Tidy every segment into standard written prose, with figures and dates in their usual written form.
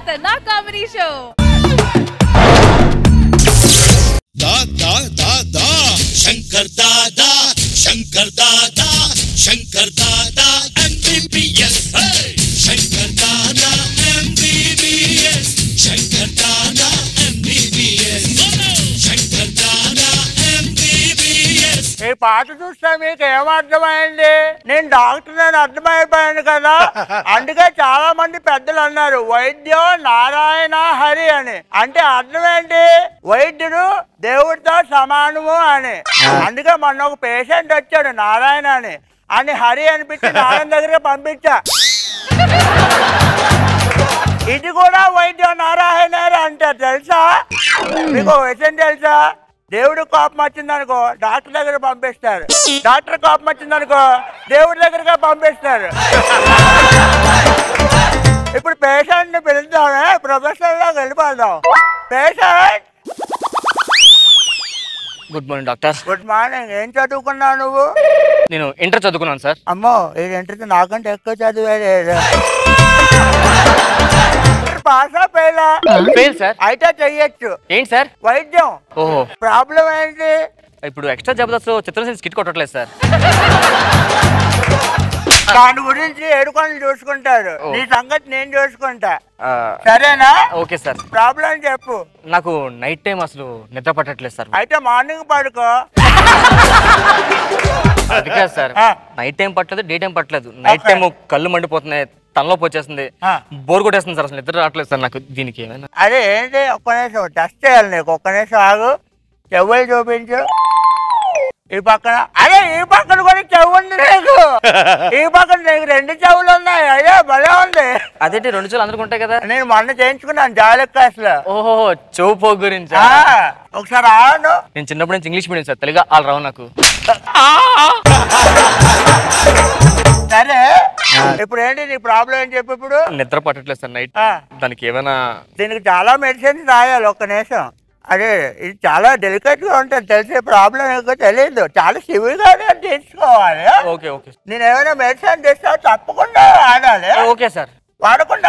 खतरनाक comedy show दादा दादा शंकर दादा शंकर दादा शंकर दादा MBBS शंकर दादा MBBS शंकर दादा MBBS शंकर दादा MBBS ఈ పాట చూస్తే మీకు ఏమర్థమైంది? నేను డాక్టర్ అని అర్థమైపోయాను కదా. అందుకే చాలా మంది పెద్దలు అన్నారు వైద్యం నారాయణ హరి అని. అంటే అర్థం ఏంటి? వైద్యుడు దేవుడితో సమానము అని. అందుకే మొన్న ఒక పేషెంట్ వచ్చాడు నారాయణ అని హరి అనిపించి నారాయణ దగ్గరికి పంపించా. ఇది కూడా వైద్యం నారాయణ అంటే తెలుసా మీకు? విషయం తెలుసా? దేవుడు కోపం వచ్చిందనుకో డాక్టర్ దగ్గర పంపిస్తారు, డాక్టర్ కోపం వచ్చిందనుకో దేవుడి దగ్గరగా పంపిస్తారు. ఇప్పుడు పేషెంట్ ని పిలుద్దామే, ప్రొఫెషనల్ లోకి వెళ్ళిపోదాం. Patient. Good morning doctor. Good morning. ఏం చదువుకున్నావు నువ్వు? నేను ఇంటర్ చదువుకున్నాను సార్. అమ్మో ఈ ఇంటర్ నాకంటే ఎక్కువ చదివేది. పాసా ఫెయిలా? Fail sir. అయితే చెయ్యొచ్చు. ఏంటి సార్? వైద్యం. ఓహో. ప్రాబ్లం ఏంటి? ఇప్పుడు ఎక్స్ట్రా జబర్దస్త్ చిత్రసేన స్కిట్ కొట్టట్లేదు సార్. దాని గురించి ఏడుకొని చూసుకుంటారు, నీ సంగతి నేను చూసుకుంటా. సరేనా? Okay sir. ప్రాబ్లం చెప్పు. నాకు నైట్ టైం అసలు నిద్ర పట్టట్లేదు సార్. అయితే మార్నింగ్ పడుకో. అది కాదు సార్, నైట్ టైం పట్టలేదు, డే టైం పట్టలేదు. నైట్ టైం కళ్ళు మండిపోతున్నాయి, తనలోకి వచ్చేస్తుంది, బోర్ కొట్టేస్తుంది సార్. అసలు నిద్ర రావట్లేదు సార్ నాకు. దీనికి ఏమైనా? అదే ఏంటి? ఒక్క నిమిషం టెస్ట్ చేయాలి నీకు. ఒక్క నిమిషం ఆగు. చెవులు చూపించు. ఈ పక్కన. అదే ఈ పక్కన కూడా చెవు ఉంది నీకు. ఈ పక్కన నీకు 2 చెవులు ఉన్నాయి. అదే భలే ఉంది. అదేంటి 2 చెవులు అందరికి ఉంటాయి కదా? నేను మొన్న చేయించుకున్నాను జాలెక్ క్లాస్లో. ఓహో, చెవు పోగు గురించి. ఒకసారి ఆడు. నేను చిన్నప్పటి నుంచి ఇంగ్లీష్ మీడియం సార్, తెలుగు వాళ్ళు రావు నాకు. సరే ఇప్పుడు ఏంటి నీ ప్రాబ్లం ఏం చెప్పు. ఇప్పుడు నిద్ర పట్టట్లేదు సార్ నైట్. దానికి ఏమైనా? దీనికి చాలా మెడిసిన్స్ రాయాలి. ఒక్క నిమిషం. అదే ఇది చాలా డెలికేట్ గా ఉంటుంది తెలిసే. ప్రాబ్లం ఏమో తెలియదు. చాలా సివియర్ గానే తీసుకోవాలి. Okay okay. నేను ఏమైనా మెడిసిన్ తెస్తా తప్పకుండా వాడాలి. Okay sir. వాడకుండా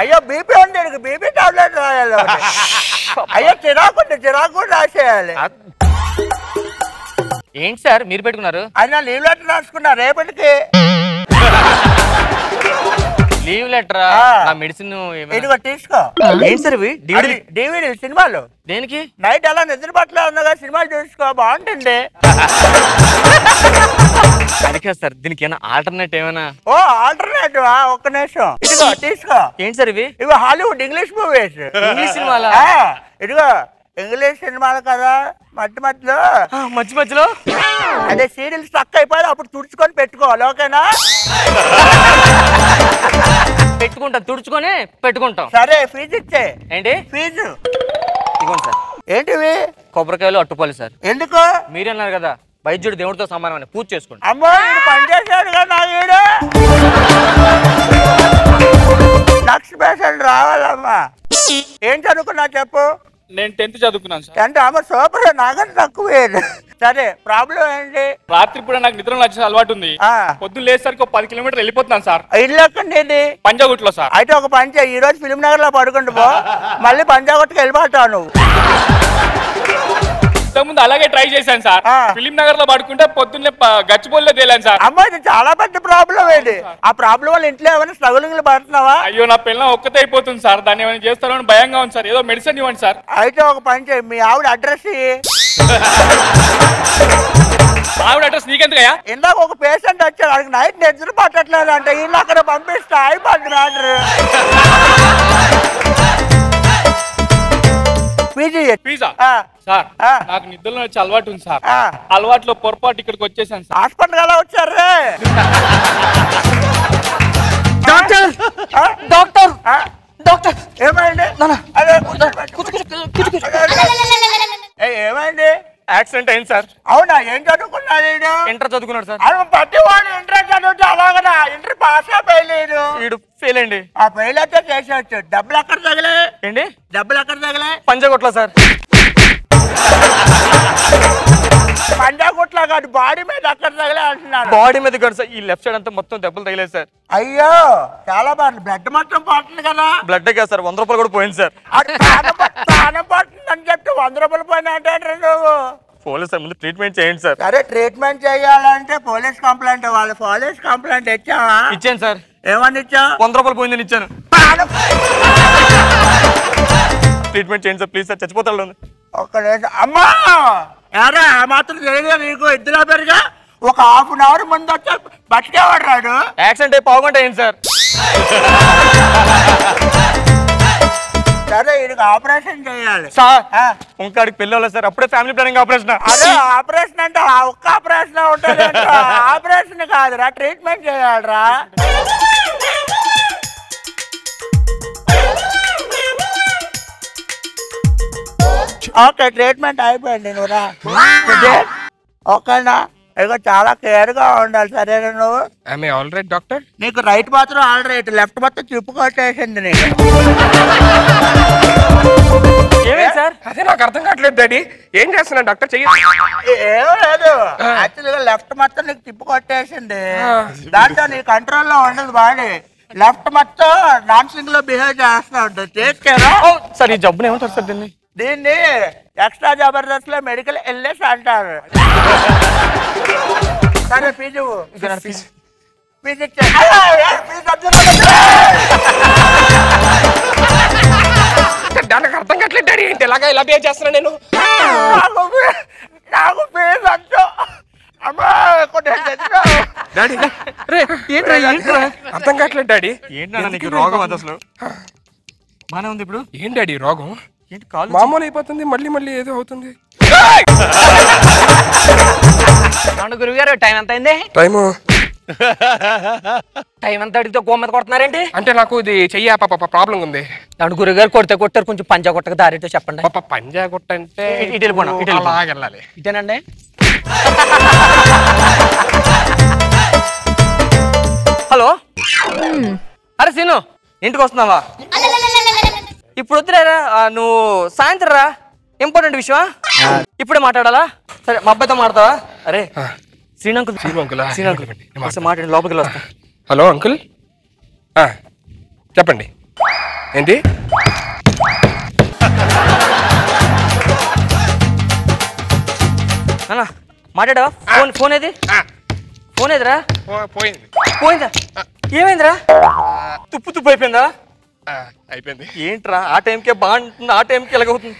అయ్యో బీపీ ఉంది, బీపీ టాబ్లెట్ రాయాలి. అయ్యో చిరాకు రాసేయాలి. ఏంటి సార్ మీరు పెట్టుకున్నారు? అయినా లీవ్ లెటర్ రాసుకున్నా రేపటికి. Leave letter? నా మెడిసిన్ ఇదిగో తీసుకో. ఏంటి సార్ ఇవి? డివిడి సినిమాలు. దేనికి? నైట్ అలా నిద్ర పట్టలేదు సినిమాలు చూసుకో, బాగుంటుంది. అది కాదు సార్, దీనికి ఏమైనా ఆల్టర్నేట్ ఏమైనా? ఓ ఆల్టర్నేటివ్? ఒక్క నిమిషం. ఇదిగో తీసుకో. ఏంటి సార్ ఇవి? ఇవి హాలీవుడ్ ఇంగ్లీష్ మూవీస్. ఇంగ్లీష్ సినిమాలా? ఇదిగో ఇంగ్లీష్ సినిమాలు కదా, మధ్యలో అదే సీరియల్ స్టక్ అయిపోయి అప్పుడు తుడుచుకొని పెట్టుకోవాలి. ఓకేనా? పెట్టుకుంటాం, తుడుచుకొని పెట్టుకుంటాం. సరే ఫీజు ఇచ్చే. ఏంటి ఫీజు? ఇవ్వండి సార్. ఏంటివి? కొబ్బరికాయలు అట్టుకోవాలి సార్. ఎందుకు? మీరు అన్నారు కదా వైద్యుడు దేవుడితో సమానం అని, పూజ చేసుకోండి. అమ్మో పనిచేసాడు కదా వీడు. నెక్స్ట్ పేషెంట్ రావాలమ్మా. ఏం చదువుకున్నా చెప్పు. నేను 10th చదువుకున్నాను సార్. 10th? అమ్మ సూపర్, నాకంటే తక్కువ. సరే ప్రాబ్లం ఏంటి? రాత్రి పూట నాకు నిద్ర నచ్చిన అలవాటు ఉంది. పొద్దున్న లేసరికి 10 కిలోమీటర్లు వెళ్ళిపోతున్నాను సార్. ఇల్లు ఎక్కండి? పంజాగుట్లో సార్. అయితే ఒక పని చేయి, ఈ రోజు ఫిలిం నగర్ లో పడుకుంటు పో, మళ్ళీ పంజాగుట్టుకు వెళ్ళిపోతావు నువ్వు. ఇంతకుముందు అలాగే ట్రై చేశాను సార్. ఫిలిం నగర్ లో పడుకుంటే పొద్దున్నే గచ్చిబౌలిలో తేలాను సార్. అమ్మా ఇది చాలా పెద్ద ప్రాబ్లం. ఇది ఆ ప్రాబ్లం వల్ల ఇంట్లో ఏమైనా స్ట్రగులింగ్ పడుతున్నావా? అయ్యో నా పిల్లలు ఒక్కతే అయిపోతుంది సార్. దాన్ని ఏమైనా చేస్తారో అని భయంగా ఉంది సార్. ఏదో మెడిసిన్ ఇవ్వండి సార్. అయితే ఒక పని చేయి, మీ ఆవిడ అడ్రస్ ఆవిడ అడ్రస్ నీకెందుకయ్యా? ఇందాక ఒక పేషెంట్ వచ్చాడు, వాడికి నైట్ నిద్ర పట్టట్లేదు అంటే ఈయన అక్కడ పంపిస్తా అయిపోద్ది మ్యాటర్. పిజ్జా సార్, నాకు నిద్రలో వచ్చే అలవాటు ఉంది సార్. అలవాటులో పొరపాటు ఇక్కడికి వచ్చేసాను సార్. హాస్పిటల్ ఎలా వచ్చారు? డాక్టర్ డాక్టర్ డాక్టర్ ఏమైంది? ఏమైంది? యాక్సిడెంట్ అయింది సార్. అవునా? ఏం చదువుకున్నాడు? ఇంటర్ చదువుకున్నాడు సార్. ప్రతి వాడు ఇంటర్ చదువుతూ అలాగనా? Inter pass అయిపోయలేదు. వీడు ఫెయిల్ అండి. ఆ ఫెయిల్ అయితే చేసేవచ్చు. డబ్బులు ఎక్కడ తగిలే? ఏంటి డబ్బులు ఎక్కడ తగిలే? పంజాగుట్లో సార్. పంజాగుట్లో అట్లా కాదు బాడీ మీద అక్కడ తగిలే అంటున్నాను. బాడీ మీద కాదు సార్, ఈ లెఫ్ట్ సైడ్ అంతా మొత్తం దెబ్బలు తగిలేదు సార్. అయ్యో చాలా బాగుంది. బ్లడ్ మొత్తం పోతుంది కదా. బ్లడ్ కాదు సార్, 100 రూపాయలు కూడా పోయింది సార్. ప్రాణం పోతుంది అని చెప్తే 100 రూపాయలు పోయినా అంటే నువ్వు పోలీస్ సార్, ముందు ట్రీట్మెంట్ చేయండి సార్. సరే ట్రీట్మెంట్ చేయాలంటే పోలీస్ కంప్లైంట్, వాళ్ళు పోలీస్ కంప్లైంట్ ఇచ్చావా? ఇచ్చాను సార్. ఏమని ఇచ్చావు? 100 రూపాయలు పోయిందని ఇచ్చాను. ట్రీట్మెంట్ చేయండి సార్ ప్లీజ్ సార్, చచ్చిపోతాడు. ఒక్క అమ్మా ఎరా మాత్రం తెలియదు నీకు. ఇద్దరు పేరుగా ఒక ½ ముందు వచ్చా బతికేవాడు రాడు. యాక్సిడెంట్ అయి పావుగంట అయింది సార్. సరే ఇది ఆపరేషన్ చేయాలి సార్. ఇంకాడికి పెళ్ళి అవ్వలేదు సార్, అప్పుడే ఫ్యామిలీ ప్లానింగ్ ఆపరేషన్. అదే ఆపరేషన్ అంటే ఒక్క ఆపరేషన్ ఉంటుంది. ఆపరేషన్ కాదురా, ట్రీట్మెంట్ చేయాలరా. ఓకే ట్రీట్మెంట్ అయిపోయింది. నువ్వురా ఓకేనా? ఇక చాలా కేర్ గా ఉండాలి సరేనా? నువ్వు ఆల్రైట్ డాక్టర్. నీకు రైట్ మాత్రం ఆల్రైట్, లెఫ్ట్ మొత్తం చిప్పు కొట్టేసింది నీకు. ఏమైంది సార్? అదే నాకు అర్థం కావట్లేదు డాడీ, ఏం చేస్తున్నాను డాక్టర్? చెయ్యి. ఏం లేదు, యాక్చువల్గా లెఫ్ట్ మొత్తం నీకు చిప్పు కొట్టేసింది. దాంట్లో నీ కంట్రోల్లో ఉండదు బాడీ. లెఫ్ట్ మొత్తం నాన్సింగ్ లో బిహేవ్ చేస్తా ఉంటుంది. తీసుకెళ్ళా సార్ ఈ జబ్బుని ఏమంటారు సార్? దీన్ని ఎక్స్ట్రా జబర్దస్త్ లో మెడికల్ ఇల్నెస్ అంటారు. సరే ఫీజు నాకు అర్థం కావట్లేదు డాడీ, ఏంటి ఎలాగా ఇలా బిహేవ్ చేస్తున్నా నేను? నాకు ఫీజు అంటూ అమ్మా డాడీ అర్థం కావట్లేదు డాడీ. ఏంటన్నా నీకు రోగం? అది అసలు బానే ఉంది ఇప్పుడు. ఏం డాడీ రోగం? ఏంటి కాలు మామూలు అయిపోతుంది, మళ్ళీ మళ్ళీ ఏదో అవుతుంది. గురుగారు టైం ఎంత అయింది? టైం ఎంత అడిగితే గోమెత కొడుతున్నారేంటి? అంటే నాకు ఇది చెయ్య ప్రాబ్లం ఉంది. గురుగారు కొట్టారు, కొంచెం పంజా కొట్టక దారితో చెప్పండి. పంజా కొట్ట అంటే ఇటు వెళ్ళిపోనా? వెళ్ళాలి. ఇటేనండి. హలో, అరే సీను ఇంటికి వస్తున్నావా? ఇప్పుడు వద్దురా, నువ్వు సాయంత్రం రా, ఇంపార్టెంట్ విషయమా, ఇప్పుడే మాట్లాడాలా? సరే మా అబ్బాయితో మాట్లాడతావా? అరే శ్రీను అంకుల్ మాట్లాడి లోపలికి వస్తా. హలో అంకుల్, చెప్పండి. ఏంటి? అన్నా మాట్లాడావా? ఫోన్ ఏది? ఫోన్ ఏదిరా? పోయిందా? ఏమైందిరా? తుప్పు అయిపోయిందా? అయిపోయింది. ఏంట్రా ఆ టైంకే బాగుంటుంది, ఆ టైంకి ఎలాగవుతుంది?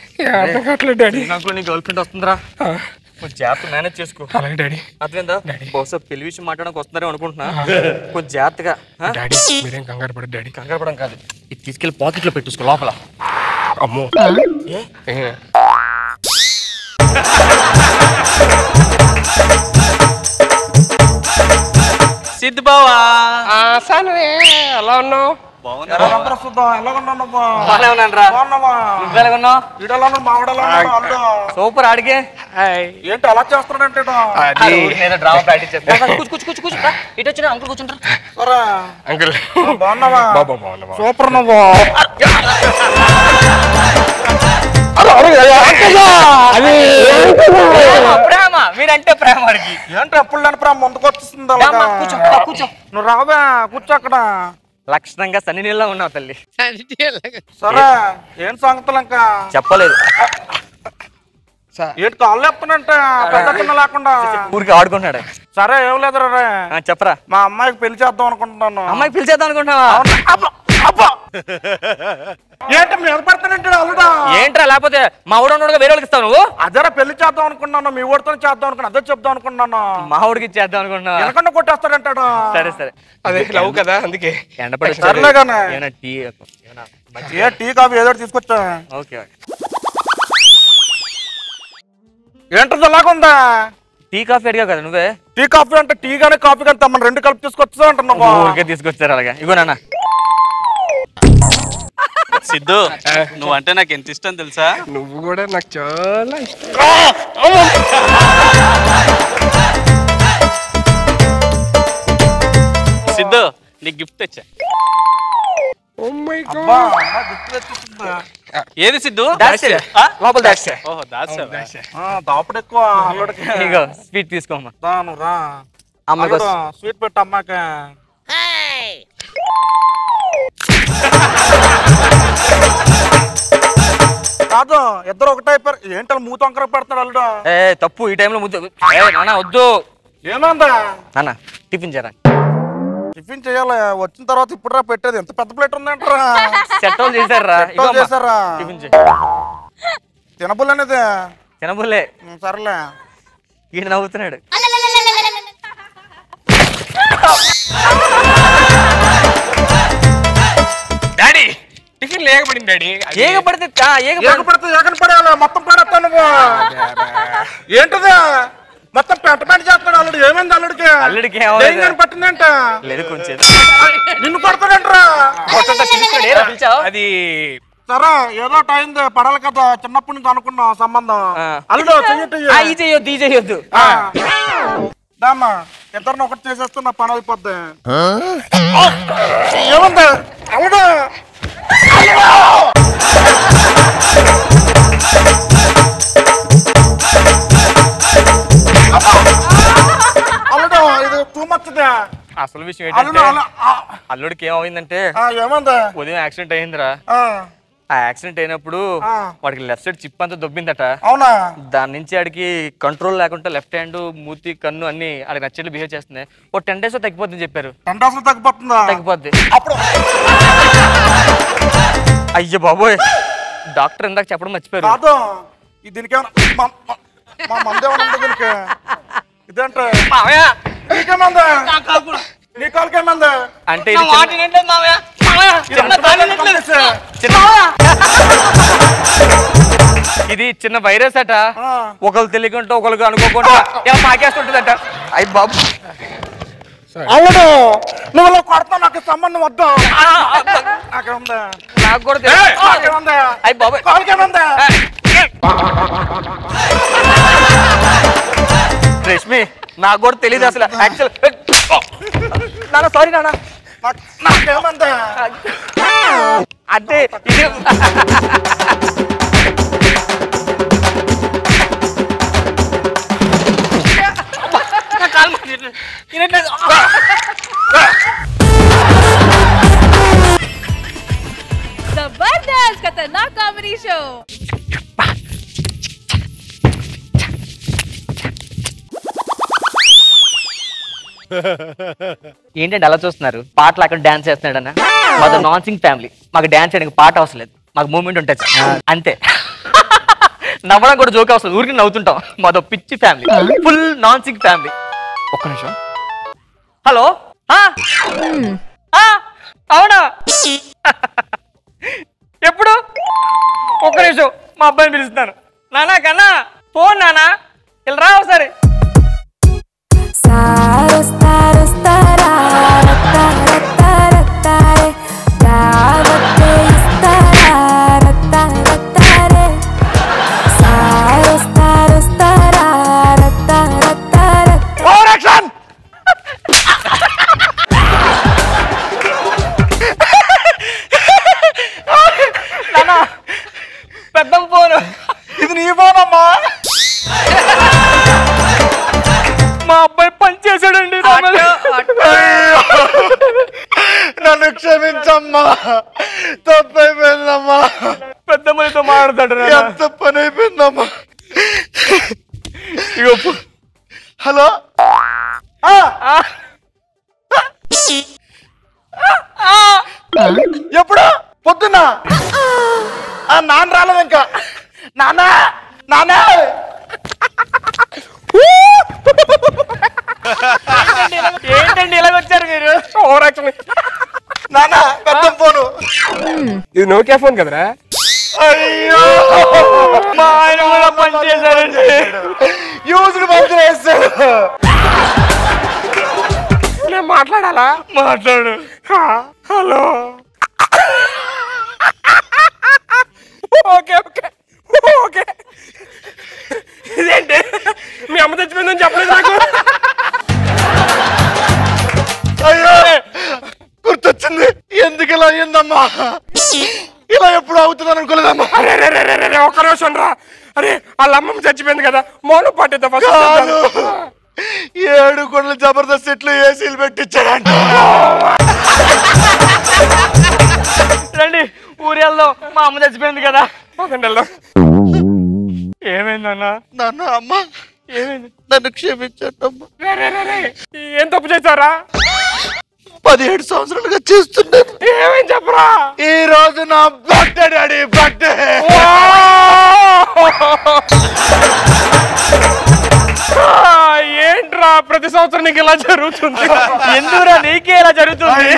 నాకు నీ గర్ల్ ఫ్రెండ్ వస్తుందిరా, కొంచెం జాగ్రత్త మేనేజ్ చేసుకో. అర్థమైందా? బహుశా పెళ్లి విషయం మాట్లాడడానికి వస్తున్నారే అనుకుంటున్నా, కొంచెం జాగ్రత్తగా. కంగారు పడదు డాడీ. కంగారు పడడం కాదు, ఇది తీసుకెళ్లి పాకెట్లో పెట్టేసుకో లోపల. అమ్మో సిద్ధు బావా, ఎలా ఉన్నావు? సూపర్. అడిగే ఏంటి అలా చేస్తున్నాడంటే డ్రామా ప్రాక్టీస్ చేస్తా. ఇటు వచ్చిన అంకుల్ కూర్చుంటారు. అంకుల్ బాగున్నావా? సూపర్. ప్రేమ మీరంటే ప్రేమ అడిగి ఏంటి ఎప్పుడు ప్రేమ ముందుకు వచ్చేస్తుంది. కూర్చో. నువ్వు రావా, కూర్చో అక్కడ. లక్షణంగా సన్ని నీళ్ళ ఉన్నావు తల్లి. సరే ఏం సంగతులు ఇంకా చెప్పలేదు. ఏంటి కాళ్ళు చెప్తానంటే పెద్ద చిన్న లేకుండా ఊరికి ఆడుకుంటున్నాడు. సరే ఏం లేదు రే, చెప్పరా. మా అమ్మాయికి పెళ్లి చేద్దాం అనుకుంటున్నాను. అమ్మాయికి పెళ్లి చేద్దాం అనుకుంటున్నావా? ఏంటి మీద పడతానంటే అల్లుడా? ఏంట్రా లేకపోతే మా ఊడు వేరే వాళ్ళకి ఇస్తావు నువ్వు? అదరా పెళ్లి చేద్దాం అనుకున్నాను, మీ ఊడితో చేద్దాం అనుకున్నా, అదే చెప్దాం అనుకున్నాను. మా ఊడికి చేద్దాం అనుకుంటున్నా, వెనకుండా కొట్టేస్తాడంటాడు. సరే అదే లవ్ కదా, అందుకే ఎండపడి. సర్లే కానీ టీ కాఫీ ఏదో తీసుకొచ్చా. ఓకే. ఏంటది అలాగుందా? టీ కాఫీ అడిగా కదా నువ్వే. టీ కాఫీ అంటే టీ గానీ కాఫీ కానీ తమ్మని రెండు కలిపి తీసుకొచ్చా అంటున్నావు. ఊరికే తీసుకొచ్చారు అలాగా. ఇగో నాన్న. సిద్ధు, నువ్వంటే నాకు ఎంత ఇష్టం తెలుసా? నువ్వు కూడా నాకు చాలా ఇష్టం. సిద్ధు, నీకు గిఫ్ట్ తెచ్చా. ఓ మై గాడ్, ఏది సిద్ధు లోపల దాచే. ఓహో దాచావా? దాపుడు ఎక్కువ అల్లుడికి. ఇగో స్వీట్ తీసుకోమ్మా. దాను రా అమ్మ కోసం స్వీట్ పెట్టు అమ్మాక. కాదు ఇద్దరు ఒకటే అయిపోయారు ఏంటో మూత వంకర పెడతాడు అల్లుడు. ఏ తప్పు ఈ టైంలో ముద్దు. నాన్న వద్దు ఏమందా నాన్న టిఫిన్ చేయరా. టిఫిన్ చేయాలి వచ్చిన తర్వాత ఇప్పుడు పెట్టేది ఎంత పెద్ద ప్లేట్ ఉందంటారా. సెట్ చేశారా చేశారా టిఫిన్ చేయి. తినబుల్ అనేది తినబుల్లే. సర్లే ఈయన నవ్వుతున్నాడు. డాడీ టిఫిన్ లేకపోయింది డాడీ. ఏగపడితే ఏకని పడేయాలి మొత్తం పడేస్తా నువ్వు. ఏంటిది మొత్తం పెంట చేస్తున్నాడు అల్లుడు. ఏమైంది అల్లుడికి? అల్లుడికి పట్టిందంట. లేదు కొంచెం నిన్ను కొడతాడంటరా. అది సరే ఏదో టైం పడాలి కదా చిన్నప్పటి నుంచి అనుకున్నాం సంబంధం. అల్లుడు చెయ్యొద్దు ఈ చెయ్యొద్దు. దామా ఇద్దరిని ఒకటి చేసేస్తే నా పని అయిపోద్ది. ఏముంది అల్లుడు? అల్లుడు ఇది టూ మచ్. అసలు విషయం ఏంటంటే అల్లుడికి ఏమైందంటే ఏమందా ఉదయం యాక్సిడెంట్ అయిందిరా. ఆ యాక్సిడెంట్ అయినప్పుడు వాడికి లెఫ్ట్ సైడ్ చిప్ అంతా దొబ్బిందట. అవునా? దాని నుంచి ఆడికి కంట్రోల్ లేకుండా లెఫ్ట్ హ్యాండ్ మూతి కన్ను అన్ని ఆడికి నచ్చేట్లు బిహేవ్ చేస్తున్నాయి. ఓ 10 days తగ్గిపోతుంది చెప్పారు. 10 days తగ్గిపోతుందా? తగ్గిపోద్ది. అప్పుడు అయ్యో బాబోయ్ డాక్టర్ ఇందాక చెప్పడం మర్చిపోయారు. కాదు దీనికి మా మందేమన్నా ఉంది దీనికి. ఇదేంటే నీకేమందా? నీ కాలుకేమందా? అంటే ఇది చిన్న వైరస్ అట. ఒకరు తెలియకుండా ఒకరికి అనుకోకుండా పాకేస్తుంటుందట. అయ్యి బాబు అల్లుడు నువ్వు ఇలా కొడతావు నాకు సంబంధం వద్దు. నాకేముందా? నాకు కూడా నాకేముందా? అయ్యి బాబు కాలుకేమందా? రష్మి నాకు కూడా తెలియదు అసలు. యాక్చువల్ నాన్న సారీ నాన్న. నాకేమందా? అంటే ఇది जबरदस्त खतरनाक कॉमेडी शो. ఏంటంటే అలా చూస్తున్నారు? పాటలు అక్కడ డాన్స్ చేస్తున్నాడన్న. మాది నాన్ సింగ్ ఫ్యామిలీ. మాకు డాన్స్ చేయడానికి పాట అవసరం లేదు. మాకు మూమెంట్ ఉంటుంది అంతే. నవ్వడం కూడా జోక్ అవసరం. ఊరికి నవ్వుతుంటాం. మాదో పిచ్చి family. Full non Singh family. ఒక్క నిమిషం. హలో అవునా? ఎప్పుడు? ఒక్క నిమిషం మా అబ్బాయిని పిలుస్తున్నాను. నానా కన్నా ఫోన్ నానా ఇలా రా ఒకసారి. పెద్ద ఫోను. ఇది నీ ఫోన్ అమ్మా. మా అబ్బాయి పని చేశాడండి. నన్ను క్షమించమ్మా. తప్పైపోయిందమ్మా. పెద్ద మనతో మాట్లాడతాడు. ఎంత పని అయిపోయిందమ్మా. హలో ఎప్పుడు? పొద్దున్న నాన్న రాలేదు ఇంకా. నానా నానా ఏంటండి ఇలా వచ్చారు మీరు? నానా పెద్ద ఫోను. ఇది నోకియా ఫోన్ కదరా? అయ్యో మా ఆయన కూడా పని చేశారండి. యూజ్డ్ పంచర్ వేస్తాడు. నేను మాట్లాడాలా? మాట్లాడు. Hello okay okay okay. ఇదేంటి మీ అమ్మ తెచ్చిపోయిందని చెప్పలేదు నాకు. అయ్యో గుర్తొచ్చింది. ఎందుకు ఇలా అయ్యిందమ్మా? ఇలా ఎప్పుడు అవుతుందని అనుకోలేదమ్మా. అరే ఒక్క రోజు రా. అరే వాళ్ళ అమ్మమ్మ చచ్చిపోయింది కదా, మౌనం పాటిద్దాం ఫస్ట్. 7 కొండలు జబర్దస్త్ సెట్లు ఏసీలు పెట్టించాడంట. రండి ఊరి వెళ్దాం, మా అమ్మ చచ్చిపోయింది కదా. ఏమైందన్నా? నాన్న అమ్మ ఏమైంది? నన్ను క్షమించండి. ఏం తప్పు చేశారా? 17 సంవత్సరాలుగా చేస్తున్నాను. ఏమేం చెప్పరా? ఈ రోజు నా బర్త్డే డాడీ, బర్త్డే. ఏంట్రా ప్రతి సంవత్సరం నీకు ఇలా జరుగుతుంది? ఎందుకురా నీకే ఇలా జరుగుతుంది?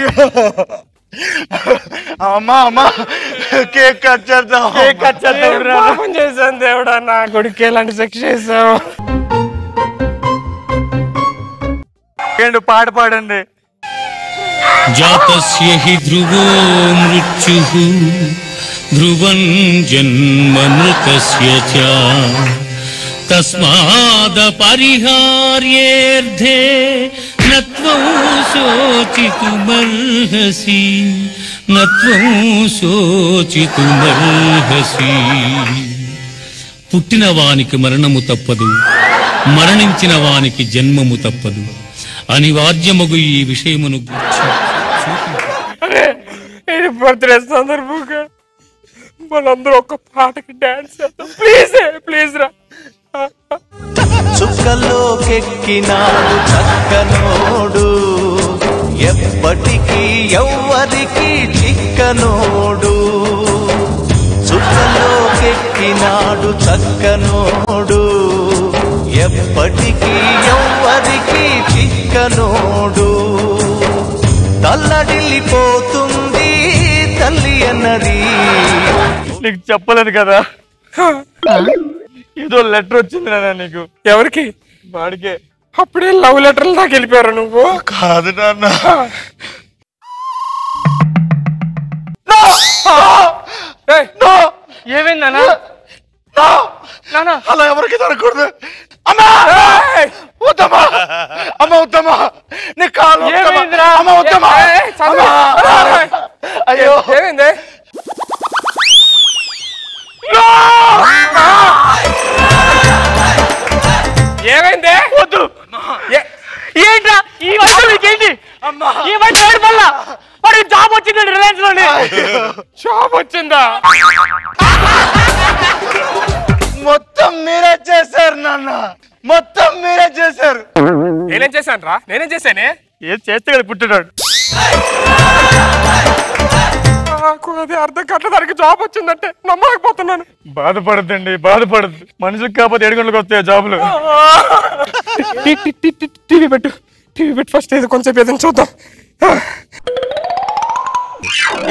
అమ్మా కేక్ కట్ చేద్దాం. కేక్ కట్ చేద్దాం. పాపం చేశాను దేవుడా, నా కొడుకు ఎలాంటి శిక్ష చేసావు? ఏంటి పాట పాడండి. జాతస్య హి ధ్రువో మృత్యుః ధ్రువం జన్మమృతస్య చ తస్మాద్ పరిహార్యేర్థే నత్వం శోచితుమర్హసి నత్వం శోచితుమర్హసి. పుట్టిన వానికి మరణము తప్పదు, మరణించిన వానికి జన్మము తప్పదు. అనివార్యమగు ఈ విషయమును ఇది బర్త్డే సందర్భంగా మనందరూ ఒక పాటకి డాన్స్ చేద్దాం. ప్లీజ్ రా. చుక్కలోకెక్కినాడు చక్కనోడు, ఎప్పటికీ ఎవ్వరికి చిక్కనోడు. చుక్కలోకెక్కినాడు చక్కనోడు, ఎప్పటికీ ఎవ్వరికి చిక్కనోడు. తల్లడిల్లిపోతుంది తల్లి అన్నది. నీకు చెప్పలేదు కదా, ఏదో లెటర్ వచ్చింది నాన్న నీకు. ఎవరికి? వాడికే. అప్పుడే లవ్ లెటర్లు దాకా వెళ్ళిపోయారు నువ్వు. కాదు నాన్న. ఏమైందన్నా? అలా ఎవరికి జరగకూడదు. అమ్మా వద్దమ్మా, అమ్మ వద్దమ్మా, నీ కాలు అమ్మ వద్దమ్మా. అయ్యో ఏమైంది? ఏమైంది? వద్దు. ఏంట్రా ఈ వయసు మీకేంటి? ఈ వయసు ఏడు వల్ల వాడికి జాబ్ వచ్చింది రిలయన్స్ లోనే. జాబ్ వచ్చిందా? మొత్తం మీరే చేశారు నాన్న, మొత్తం మీరే చేశారు. నేనేం చేశాను రా? నేనేం చేశానే? ఏం చేస్తే కదా పుట్టినాడు. నాకు అది అర్థం కావట్లేదు. దానికి జాబ్ వచ్చిందంటే నమ్మలేకపోతున్నాను. బాధపడద్దండి, బాధపడద్దు. మనిషికి కాకపోతే 7 గంటలకు వస్తాయి జాబులు. టీవీ పెట్టు ఫస్ట్. ఏదో కొంచెం ఏదైనా చూద్దాం.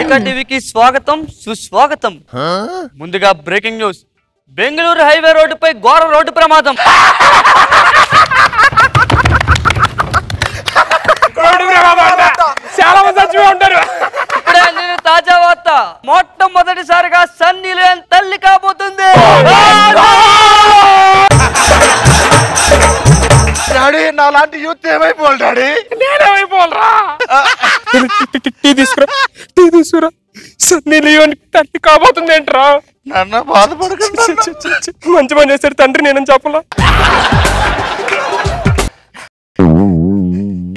ఇక టీవీకి స్వాగతం, సుస్వాగతం. ముందుగా బ్రేకింగ్ న్యూస్. బెంగళూరు హైవే రోడ్డుపై ఘోర రోడ్డు ప్రమాదం. చాలా మంది చచ్చిపోయి ఉంటారు. ఇప్పుడే అందిన తాజా వార్త. మొట్టమొదటిసారిగా సన్నీ లియోన్ తల్లి కాబోతుంది. డాడీ నా లాంటి యూత్ ఏమైపోవాలి డాడీ? నేనేమైపోవాలరా? టీ తీసుకురా. సన్నీ లియోన్ తల్లి కాబోతుంది ఏంట్రా? నాన్న బాధపడకండి. మంచి పని చేశారు తండ్రి, నేనని చెప్పలా.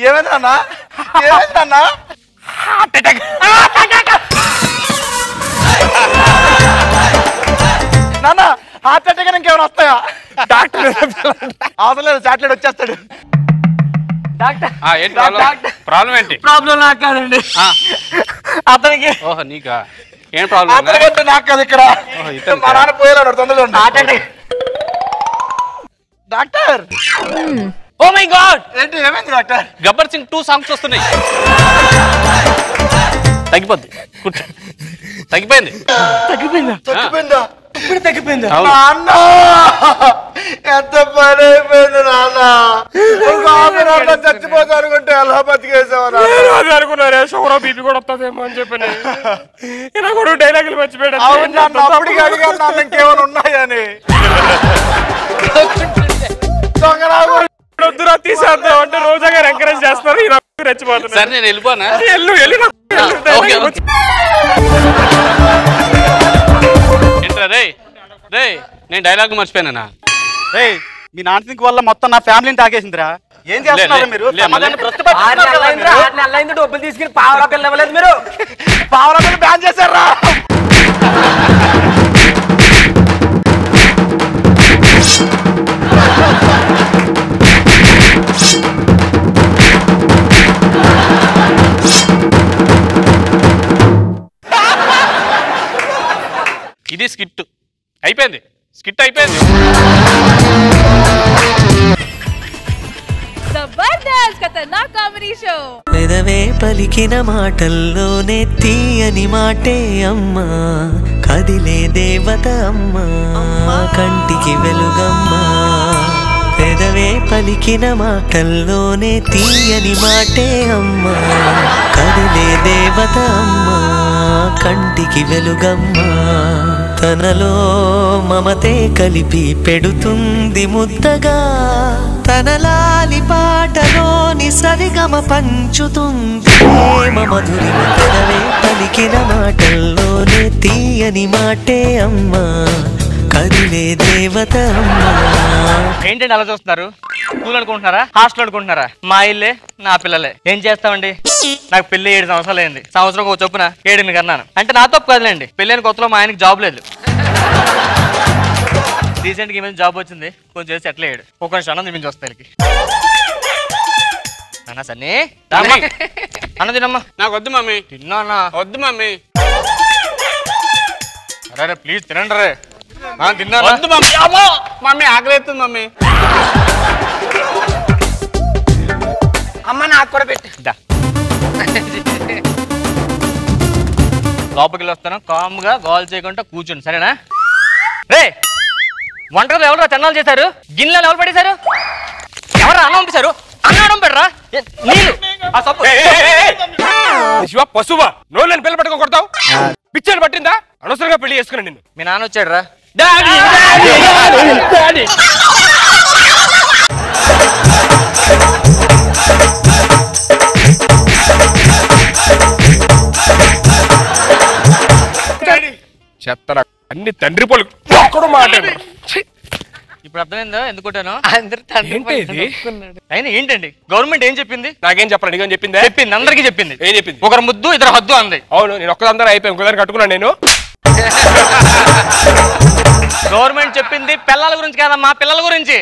ఏమైందన్నా? ఏమైందన్నా? నాన్న హార్ట్ అటాక్ ఇంకేమైనా వస్తాయా? డాక్టర్ అవసరం లేదు, చాక్లెట్ వచ్చేస్తాడు. ప్రాబ్లం ఏంటి? ప్రాబ్లం నాకు కాదండి, అతనికి. ఓహో నీకా? ఏం ప్రాబ్లం? అతనికంటే నాకు కదా ఇక్కడ. మా నాన్న పోయేలాడు తొందరగా. డాక్టర్. ఓ మై గాడ్, ఏంటి ఏమైంది డాక్టర్? గబ్బర్ సింగ్ 2 సాంగ్స్ వస్తున్నాయి. తగ్గిపోద్ది, కూర్చో. తగ్గిపోయింది. తగ్గిపోయిందా? ఇప్పుడు తగ్గిపోయిందా? నాన్న ఎంత పని అయిపోయింది నాన్న. చచ్చిపోతా అనుకుంటే ఎలా బతికేసావు? అది అనుకున్నారే షుగర్ బీపీ కూడా వస్తుందేమో అని చెప్పి ఇలా కూడా డైలాగులు మర్చిపోయాడు. అప్పటికి అడిగాను నాన్న ఇంకేమైనా ఉన్నాయని. వద్దురా తీసేద్దాం అంటే రోజాగా ఎంకరేజ్ చేస్తారు. సరే నేను వెళ్ళిపోనా? వెళ్ళు. నేను డైలాగ్ మర్చిపోయానా? మీ నాన్ సింక్ వల్ల మొత్తం నా ఫ్యామిలీని తాగేసిందిరా. ఏం చేస్తున్నారు మీరు? డబ్బులు తీసుకుని పావులా పిల్ల ఇవ్వలేదు మీరు. పావుల పిల్ల బ్యాన్ చేశారా? ఇది స్కిట్ అయిపోయింది. స్కిట్ అయిపోయింది. జబర్దస్త్ ఖతర్నాక్ కామెడీ షో. పెదవే పలికిన మాటల్లోనే తీయని మాటే అమ్మా, కదిలే దేవత అమ్మా, కంటికి వెలుగమ్మా. పెదవే పలికిన మాటల్లోనే తీయని మాటే అమ్మా, కదిలే దేవత అమ్మా, కంటికి వెలుగమ్మా. తనలో మమతే కలిపి పెడుతుంది ముద్దగా, తనలాలి పాటలోని సరిగమ పంచుతుంది ప్రేమ మధురిమ. పెదవే పలికిన మాటల్లోనే తీయని మాటే అమ్మా, కదిలే దేవత అమ్మా. ఏంటండి అలా చూస్తున్నారు? స్కూల్ అనుకుంటున్నారా, హాస్టల్ అనుకుంటున్నారా? మా ఇల్లే నా పిల్లలే. ఏం చేస్తామండి? నాకు పెళ్లి 7 సంవత్సరాలు అయింది. సంవత్సరం ఒక చొప్పున 7 కన్నాను. అంటే నా తప్పు కాదులేండి. పెళ్ళైన కొత్తలో మా ఆయనకి జాబ్ లేదు. రీసెంట్గా ఈ మీద జాబ్ వచ్చింది. కొంచెం చేసి సెటిల్ అయ్యాడు. ఒక అన్నం తినిపించి వస్తాయి అన్నా. సన్నీ అన్న తినమ్మా. నాకు వద్దు మమ్మీ. తిన్నా అన్న. వద్దు మమ్మీ. అరే ప్లీజ్ తినండి రే. తిన్నా. వద్దు మమ్మీ. అమ్మో మమ్మీ ఆకలి అవుతుంది మమ్మీ. అమ్మ నాకు కూడా పెట్టి. లోపలికి వస్తాను. కామ్గా గోల్ చేయకుండా కూర్చోండి సరేనా? రే వంటలు ఎవరు తిన్నాలు చేశారు? గిన్నెలు ఎవరు పడేశారు? ఎవరు అన్నం పంపించారు? అన్నం పెట్టరా నీళ్ళు. శివ పశువా నోళ్ళని పిల్ల పట్టుకో కొడతావు. పిచ్చని పట్టిందా? అనవసరంగా పెళ్లి చేసుకున్నాను నిన్ను. మీ నాన్న వచ్చాడు రా. చెత్తరా అన్ని తండ్రి పోలు ఒక్కడు మాట. ఇప్పుడు అర్థమైందా ఎందుకు కొట్టాను? ఏంటి ఇది? అయినా ఏంటండి గవర్నమెంట్ ఏం చెప్పింది? నాకేం చెప్పరా? నీకేం చెప్పింది? చెప్పింది అందరికీ చెప్పింది. ఏం చెప్పింది? ఒకరు ముద్దు ఇద్దరు హద్దు అంది. అవును నేను ఒక్కదందరూ అయిపోయి ఇంకొకదాన్ని కట్టుకున్నాను నేను. గవర్నమెంట్ చెప్పింది పిల్లల గురించి కాదమ్మా, పిల్లల గురించి.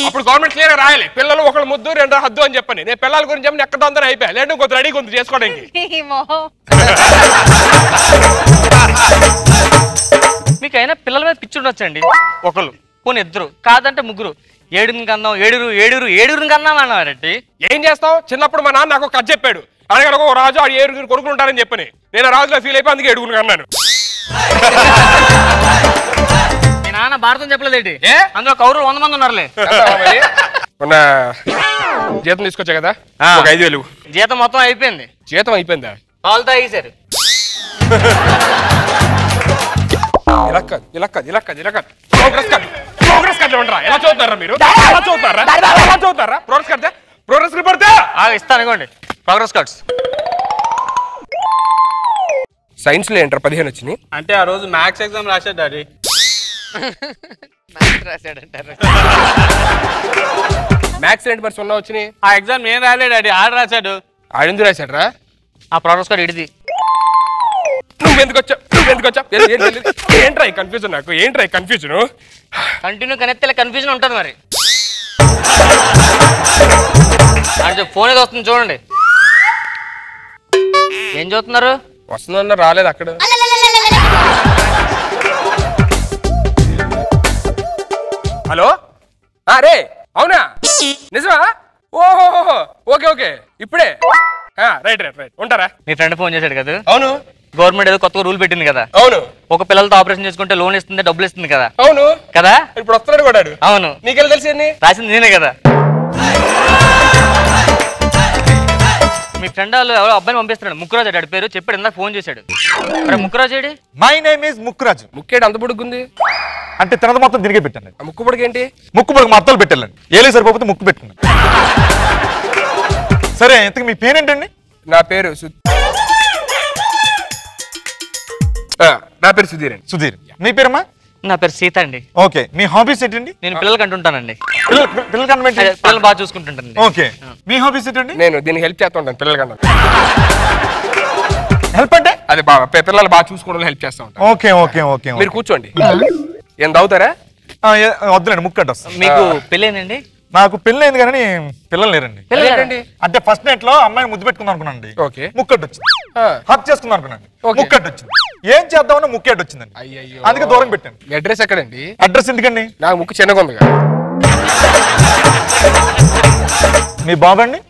అప్పుడు గవర్నమెంట్ క్లియర్ గా రాయాలి. పిల్లలు ఒకళ్ళు ముద్దు 2 హద్దు అని చెప్పని. నేను పిల్లల గురించి చెప్పి ఎక్కడ అందరూ అయిపోయా. లేదు కొంత రెడీ కొంత చేసుకోవడానికి. మీకు అయినా పిల్లల మీద పిచ్చి ఉండొచ్చండి. ఒకళ్ళు పోనీ ఇద్దరు కాదంటే ముగ్గురు. 7 కన్నాం 7 కన్నాం అన్నారండి. ఏం చేస్తావు? చిన్నప్పుడు మా నాన్న నాకు ఒక కథ చెప్పాడు. అనగా ఒక రాజు 7 కొడుకులు ఉంటారని చెప్పని. నేను రాజులో ఫీల్ అయిపోయి అందుకే 7 అన్నాను. మీ నాన్న భారతం చెప్పలేదేంటి? అందులో కౌరవులు 100 మంది ఉన్నారులే. మొన్న జీతం తీసుకొచ్చా కదా ఒక 5,000. జీతం మొత్తం అయిపోయింది. జీతం అయిపోయిందా? పాలు తాగేశారు. ప్రోగ్రెస్ కార్డు ఉంటారా? ఎలా చదువుతారా మీరు? ఎలా చదువుతారా? ప్రోగ్రెస్ పడితే ఇస్తాను అనుకోండి ప్రోగ్రెస్ కార్డ్స్. సైన్స్ లో ఏంటారు 15 వచ్చినాయి. అంటే ఆ రోజు మ్యాథ్స్ ఎగ్జామ్ రాశాడు డాడీ. మ్యాథ్స్ ఏంటి మరి 0 వచ్చినాయి? ఆ ఎగ్జామ్ నేను రాలే డాడీ, ఆడు రాశాడు. ఆడింది రాశాడు రా. ఆ ప్రోగ్రెస్ కార్డ్ ఇడిది. నువ్వెందుకు వచ్చావు? ఏంట్రా కన్ఫ్యూజన్? నాకు ఏంట్రా కన్ఫ్యూజన్? కంటిన్యూ కనెక్ట్ కన్ఫ్యూజన్ ఉంటుంది మరి. అంటే ఫోన్ ఏదో వస్తుంది చూడండి. ఏం చూస్తున్నారు? వస్తుందన్న రాలేదు అక్కడ. హలో రే అవునా? నిజమా? ఓహో ఓకే ఇప్పుడే రైట్ ఉంటారా? మీ ఫ్రెండ్ ఫోన్ చేశాడు కదా. అవును. గవర్నమెంట్ ఏదో కొత్తగా రూల్ పెట్టింది కదా. అవును. ఒక పిల్లలతో ఆపరేషన్ చేసుకుంటే లోన్ ఇస్తుంది, డబ్బులు ఇస్తుంది కదా. అవును కదా. ఇప్పుడు వస్తున్నాడు కూడా. అవును. నీకెళ్ళి తెలిసి రాసింది నేనే కదా. మీ ఫ్రెండ్ వాళ్ళు ఎవరో అబ్బాయిని పంపిస్తున్నాడు. ముక్కురాజు అడి పేరు చెప్పాడు. ఇందాక ఫోన్ చేశాడు. ముక్కురాజు ఏడి? My name is Mukkuraju. ముక్కేడు అంత పొడుగుంది అంటే తినది మొత్తం తిరిగి పెట్టాను. ముక్కు పొడుగు ఏంటి? ముక్కు పొడుగు మా అత్తలు పెట్టాలండి. ఏలే సరిపోతే ముక్కు పెట్టాను. సరే ఇంతకు మీ పేరేంటండి? నా పేరు సుధీర్ అండి. సుధీర్. మీ పేరమ్మా? నా పేరు సీత అండి. ఓకే, మీ హాబీస్ ఏంటండి? నేను పిల్లలకి అంటుంటానండి. పిల్లలు బాగా చూసుకుంటుంటానండి. ఓకే, మీ హాబీస్ ఏంటండి? నేను దీనికి హెల్ప్ చేస్తూ ఉంటాను పిల్లలకన్నా. హెల్ప్ అంటే అది బాగా పిల్లలు బాగా చూసుకోవడంలో హెల్ప్ చేస్తూ ఉంటాను. Okay okay okay. మీరు కూర్చోండి. ఏం తాగుతారా? వద్దులేండి, ముక్కటి వస్తుంది. మీకు పెళ్ళేనండి? నాకు పెళ్ళి అయింది కానీ పిల్లలు లేరండి. ఏంటండి? అంటే ఫస్ట్ నైట్ లో అమ్మాయిని ముద్దు పెట్టుకుందాం అనుకున్నాండి. ఓకే. ముక్కటి వచ్చింది. హక్ చేసుకుందాం అనుకున్నాను. ఓకే. ముక్కటి వచ్చింది. ఏం చేద్దామని ముక్కేటి వచ్చిందండి. అయ్యయ్యో. అందుకే దూరం పెట్టాను. మీ అడ్రస్ ఎక్కడండి? అడ్రస్ ఎందుకండి? నాకు ముక్కు చిన్నగా ఉంది కదా. మీ బాబండి?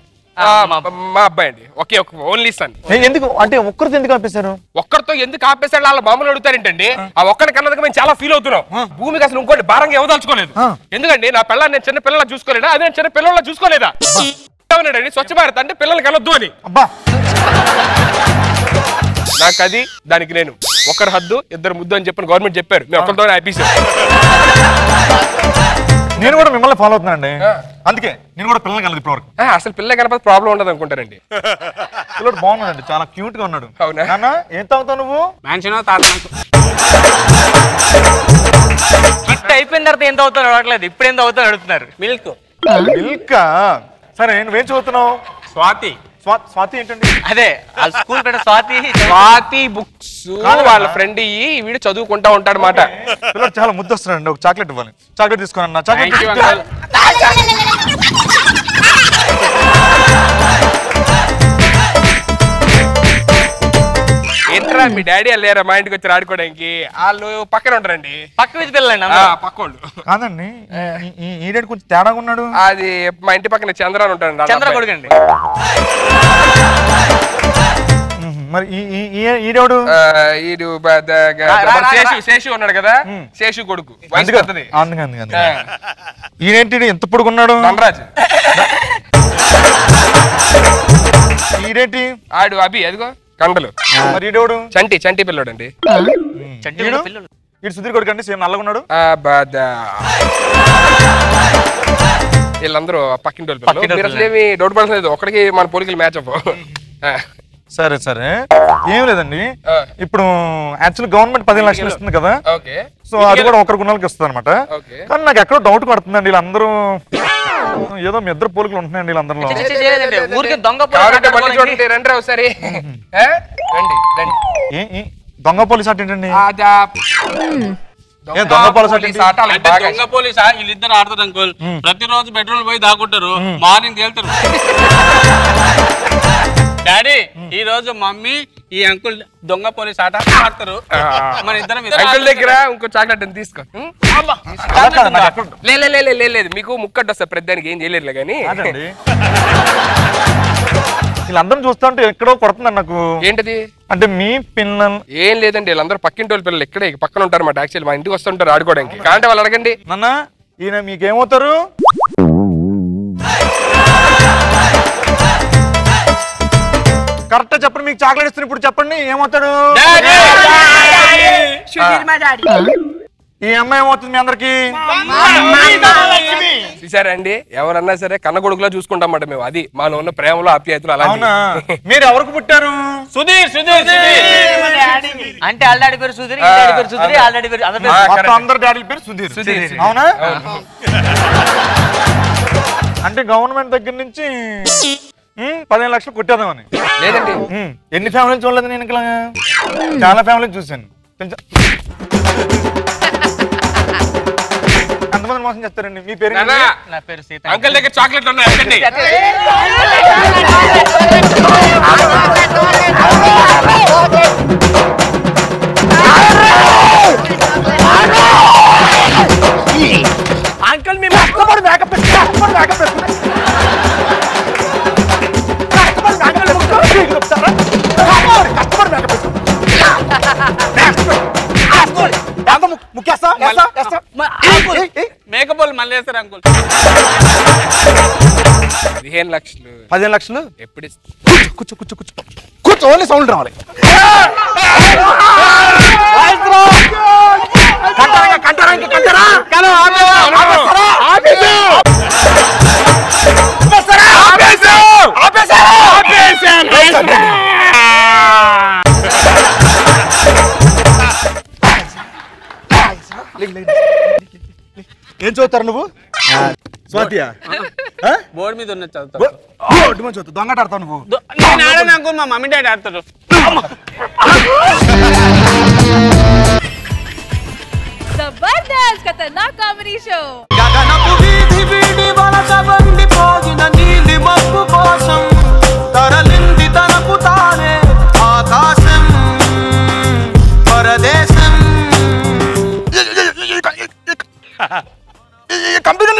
మా అబ్బాయి అండి. Okay, only sun. ఎందుకు అంటే ఒక్కరితో ఎందుకు ఆపేశారు? ఒక్కరితో ఎందుకు ఆపేశాడు? వాళ్ళ మామూలు అడుగుతారేంటండి? ఆ ఒక్కరి కన్నదిగా మేము చాలా ఫీల్ అవుతున్నాం. భూమికి అసలు ఇంకోటి భారంగా ఇవ్వదలుచుకోలేదు. ఎందుకండి నా పిల్లల్ని నేను చిన్న పిల్లల చూసుకోలేదా? అదే చిన్న పిల్లల చూసుకోలేదా? అవునండి, స్వచ్ఛ భారత్ అంటే పిల్లలకి వెళ్ళొద్దు అని. అబ్బా, నాకు అది దానికి నేను ఒకరి హద్దు ఇద్దరు ముద్దు అని చెప్పని గవర్నమెంట్ చెప్పారు. మేము ఒకరితోనే ఆపేసాం. నేను కూడా మిమ్మల్ని ఫాలో అవుతున్నానండి. అందుకే నేను కూడా పిల్లలు కలదు ఇప్పుడు వరకు. అసలు పిల్ల కనపడి ప్రాబ్లం ఉండదు అనుకుంటారండి. పిల్లడు బాగున్నాడండి, చాలా క్యూట్ గా ఉన్నాడు. అవునా? నాన్న ఏం తాగుతావు నువ్వు? కిట్ అయిపోయిన తర్వాత ఏం తాగుతారు అడగలేదు, ఇప్పుడు ఏం తాగుతారు అడుగుతున్నారు. మిల్క్. మిల్క్? సరే, నువ్వేం చదువుతున్నావు? స్వాతి. స్వాతి ఏంటండి? అదే స్కూల్ పెట్ట స్వాతి. స్వాతి బుక్స్ వాళ్ళ ఫ్రెండ్ వీడు చదువుకుంటా ఉంటాడు మాట. పిల్లడు చాలా ముద్దు వస్తున్నాడండి. ఒక చాక్లెట్ ఇవ్వాలి. చాక్లెట్ తీసుకోనన్నా. చాక్లెట్ ఏంట్రా మీ డాడీ వెళ్ళారా మా ఇంటికి వచ్చి ఆడుకోవడానికి? వాళ్ళు పక్కన ఉంటారండి. పక్క వీధి పిల్లలండి. పక్కోళ్ళు కాదండి, ఈడేడు కొంచెం తేడాగా ఉన్నాడు. అది మా ఇంటి పక్కన చంద్ర ఉంటాడు. చంద్ర కొడుకండి. మరి ఈడేవాడు? శేషు ఉన్నాడు కదా, శేషు కొడుకు. ఈయనేంటి ఎంత పొడుగున్నాడు? ధనరాజు. ఈడేంటి? ఆడు అభి, అదిగో కండలు. మరి ఈడేవాడు? చంటి పిల్లోడు అండి. ఇటు సుధీర్ కొడుకు అండి, సేమ్ నల్లగా ఉన్నాడు. వీళ్ళందరూ పక్కింటి వాళ్ళు. అసలు ఏమి డౌట్ పడలేదు, ఒకడికి మన పోలికలు మ్యాచ్ అవ్వ. సరే సరే, ఏం లేదండి. ఇప్పుడు యాక్చువల్లీ గవర్నమెంట్ 15 లక్షలు ఇస్తుంది కదా. సో అది కూడా ఒకరి గుణాలకి ఇస్తుంది అనమాట. కానీ నాకు ఎక్కడో డౌట్ పడుతుందండి. వీళ్ళందరూ ఏదో మీ ఇద్దరు పోలికలు ఉంటున్నాయండి వీళ్ళందరిలో. రండి ఒకసారి. దొంగ పోలీస్ ఆట ఏంటండి? దొంగ పోలీసా? వీళ్ళిద్దరు ఆడతారు అంకుల్. ప్రతిరోజు పెట్రోల్ పోయి దాక్కుంటారు, మార్నింగ్ తేలుతారు. డాడీ, ఈ రోజు మమ్మీ ఈ అంకుల్ దొంగ పోలీస్ ఆట ఆడతారు. మన ఇద్దరం అంకుల్ దగ్గర ఇంకో చాక్లెట్ తీసుకో. లేదు, మీకు ముక్కడ్డు వస్తా పెద్దానికి ఏం చేయలేదు కానీ. వీళ్ళందరూ చూస్తుంటే ఎక్కడో కొడుతుందండి నాకు. ఏంటది? అంటే మీ పిల్లలు ఏం లేదండి, వీళ్ళందరూ పక్కింటి వాళ్ళ పిల్లలు ఇక్కడే పక్కన ఉంటారు అన్నమాట. యాక్చువల్లీ మా ఇంటికి వస్తుంటారు ఆడుకోవడానికి. కాంటే వాళ్ళు అడగండి. నాన్న, ఈయన మీకేమవుతారు? కరెక్ట్ చెప్పండి, మీకు చాక్లెట్ ఇస్తాను. ఇప్పుడు చెప్పండి ఏమవుతాడు? ఈ అమ్మాయి ఏమవుతుంది మీ అందరికి? చూసారా అండి, ఎవరన్నా సరే కన్న కొడుకులా చూసుకుంటాం మాట మేము. అది మాలో ఉన్న ప్రేమలో ఆప్యాయతలు. అలా మీరు ఎవరికి పుట్టారు? సుధీర్. అంటే వాళ్ళ డాడీ పేరు సుధీర్, పేరు సుధీర్, వాళ్ళ డాడీ పేరు అందరు డాడీ పేరు సుధీర్. అవునా? అంటే గవర్నమెంట్ దగ్గర నుంచి 15 లక్షలు కొట్టేద్దామని. లేదండి, ఎన్ని ఫ్యామిలీలు చూడలేదు నేను. ఇక్కడ చాలా ఫ్యామిలీలు చూశాను. ఎంతమంది మోసం చేస్తారండి? మీ పేరు? నా పేరు సీత. అంకుల్ దగ్గర చాక్లెట్లు ఉన్నాయి. అంకుల్ మేము కష్టపడి మేకప్ మేకపోలు మళ్ళీ వేస్తారు అంకుల్. 15 లక్షలు. 15 లక్షలు ఎప్పుడు? కూర్చో, ఓన్లీ సౌండ్ రావాలి. నీకు చదువుతారు నువ్వు స్వాతియా బోర్డు మీద ఉన్న చదువుతా దొంగట ఆడతావు నువ్వు నేను ఆడను అంకుల్ మా మమ్మీ డాడీ ఆడతారు जबरदस्त खतरनाक कॉमेडी शो గగనపు వీధి వీడి వలస వండిపోగిన నీలి మబ్బు కోసం తరలింది తనకు తానే ఆకాశం పరదేశం కంపెనీ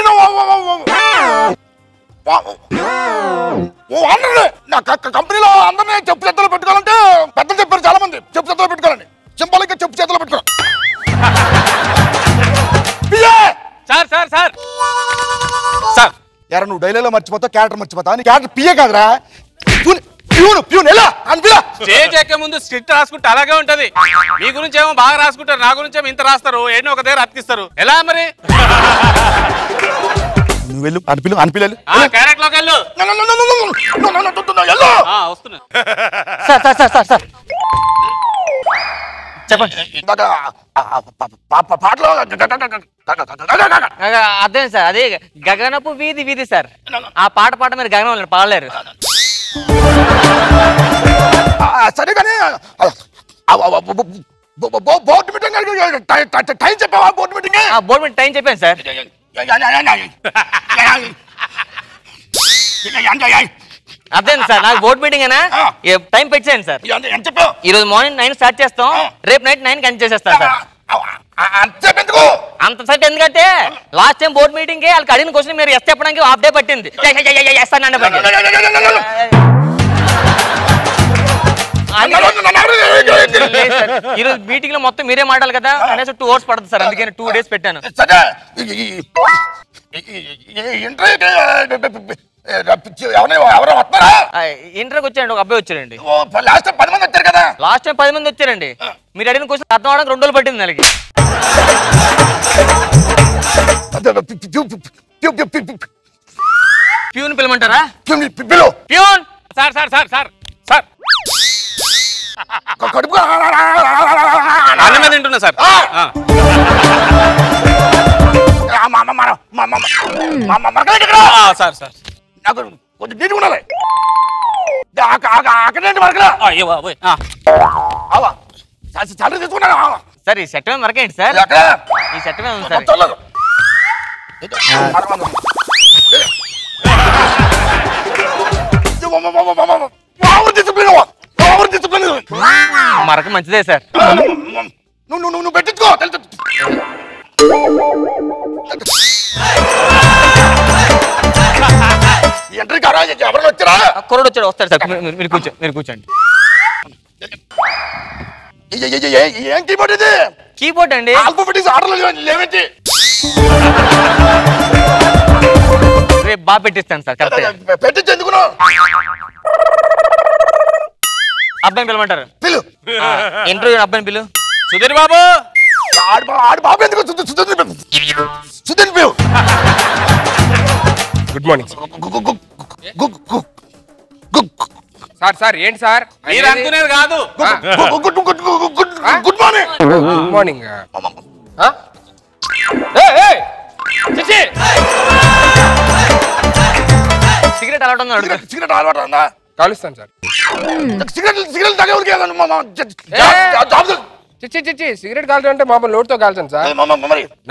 కంపెనీలో అందరినీ చెప్పు చేతుల్లో పెట్టుకోవాలంటే పెద్దలు చెప్పారు చాలా మంది చెప్పు చేతుల్లో పెట్టుకోవాలని సింపుల్గా చెప్పు చేతుల్లో పెట్టుకోవాలి సార్ సార్ సార్ సార్ యారా నువ్వు డైలీలో మర్చిపోతావు క్యారెక్టర్ మర్చిపోతావు నీ క్యారెక్టర్ పిఏ కాదురా ప్యూన్ ఎలా అనిపిలా స్టేజ్ ఎక్కే ముందు స్క్రిప్ట్ రాసుకుంటే అలాగే ఉంటది మీ గురించి ఏమో బాగా రాసుకుంటారు నా గురించి ఏమో ఇంత రాస్తారు ఏదో ఒక దగ్గర అతికిస్తారు ఎలా మరి నువ్వు వెళ్ళు అనిపిలేదు క్యారెక్టర్ లోకి వెళ్ళు వస్తున్నా sir sir sir sir sir చెప్పండి పాటలో అర్థం సార్ అదే గగనపు వీధి వీధి సార్ ఆ పాట పాట మీరు గగనం పాడలేరు సరే కానీ బోర్డు మీటింగ్ టైం చెప్పావా board meeting board meeting time చెప్పాను సార్ అర్థం సార్ నాకు బోర్డు మీటింగ్ అయినా టైం పెట్టాను సార్ ఈ రోజు మార్నింగ్ 9 స్టార్ట్ చేస్తాం రేపు నైట్ 9 కంటిన్యూ చేసేస్తాను సార్ అంతసేపు ఎందుకంటే లాస్ట్ టైం బోర్డు మీటింగ్ కి వాళ్ళకి అడిగిన క్వశ్చన్ మీరు ఎస్ చెప్పడానికి హాఫ్ డే పట్టింది ఈ రోజు మీటింగ్ లో మొత్తం మీరే మాట్లాడాలి కదా కనీసం 2 hours పడుతుంది సార్ అందుకని 2 days పెట్టాను ఇంటర్కి వచ్చారండి ఒక అబ్బాయి వచ్చారండి లాస్ట్ టైం 10 మంది వచ్చారు కదా లాస్ట్ టైం 10 మంది వచ్చారండి మీరు అడిగిన క్వశ్చన్ అర్థం అవడానికి 2 రోజులు పట్టింది నెలకి ప్యూన్ పిలమంటారా peon sir sir sir sir sir అన్నమే తింటున్నా సార్ సార్ సార్ నాకు కొంచెం నీటి ఉండాలి అక్కడేంటి మరకలా చల్లి తీసుకున్నా సార్ ఈ సెట్ మరకేంటి సార్ ఈ సెట్ ఉంది సార్ మరక మంచిదే సార్ నువ్వు పెట్టించుకో ఎంట్రీ కారా ఎవరైనా వచ్చారా కుర్రోడు వచ్చాడు వస్తాడు సార్ మీరు కూర్చోండి ఏం కీబోర్డ్ ఇది కీబోర్డ్ అండి ఆల్ఫాబెటిక్స్ ఆర్డర్లో లేవేంటి రేపు బాగా పెట్టిస్తాను సార్ కరెక్ట్ పెట్టించి ఎందుకు అబ్బాయిని పిలమంటారు పిలు ఇంటర్వ్యూ అబ్బాయిని పిలు సుధీర్ బాబు ఆడు బాబు ఎందుకు సుధీర్ పిలు గుడ్ మార్నింగ్ సార్ సార్ ఏంటి సార్ మీరు అనుకునేది కాదు good morning good morning cigarette అలవాటు ఉందా అడుగు సిగరెట్ అలవాటు ఉందా కాలుస్తాను సార్ సిగరెట్ తాగేవారికి చిచ్చి చిచ్చి సిగరెట్ కాల్చడం అంటే మామూలు లోటుతో కాల్చాను సార్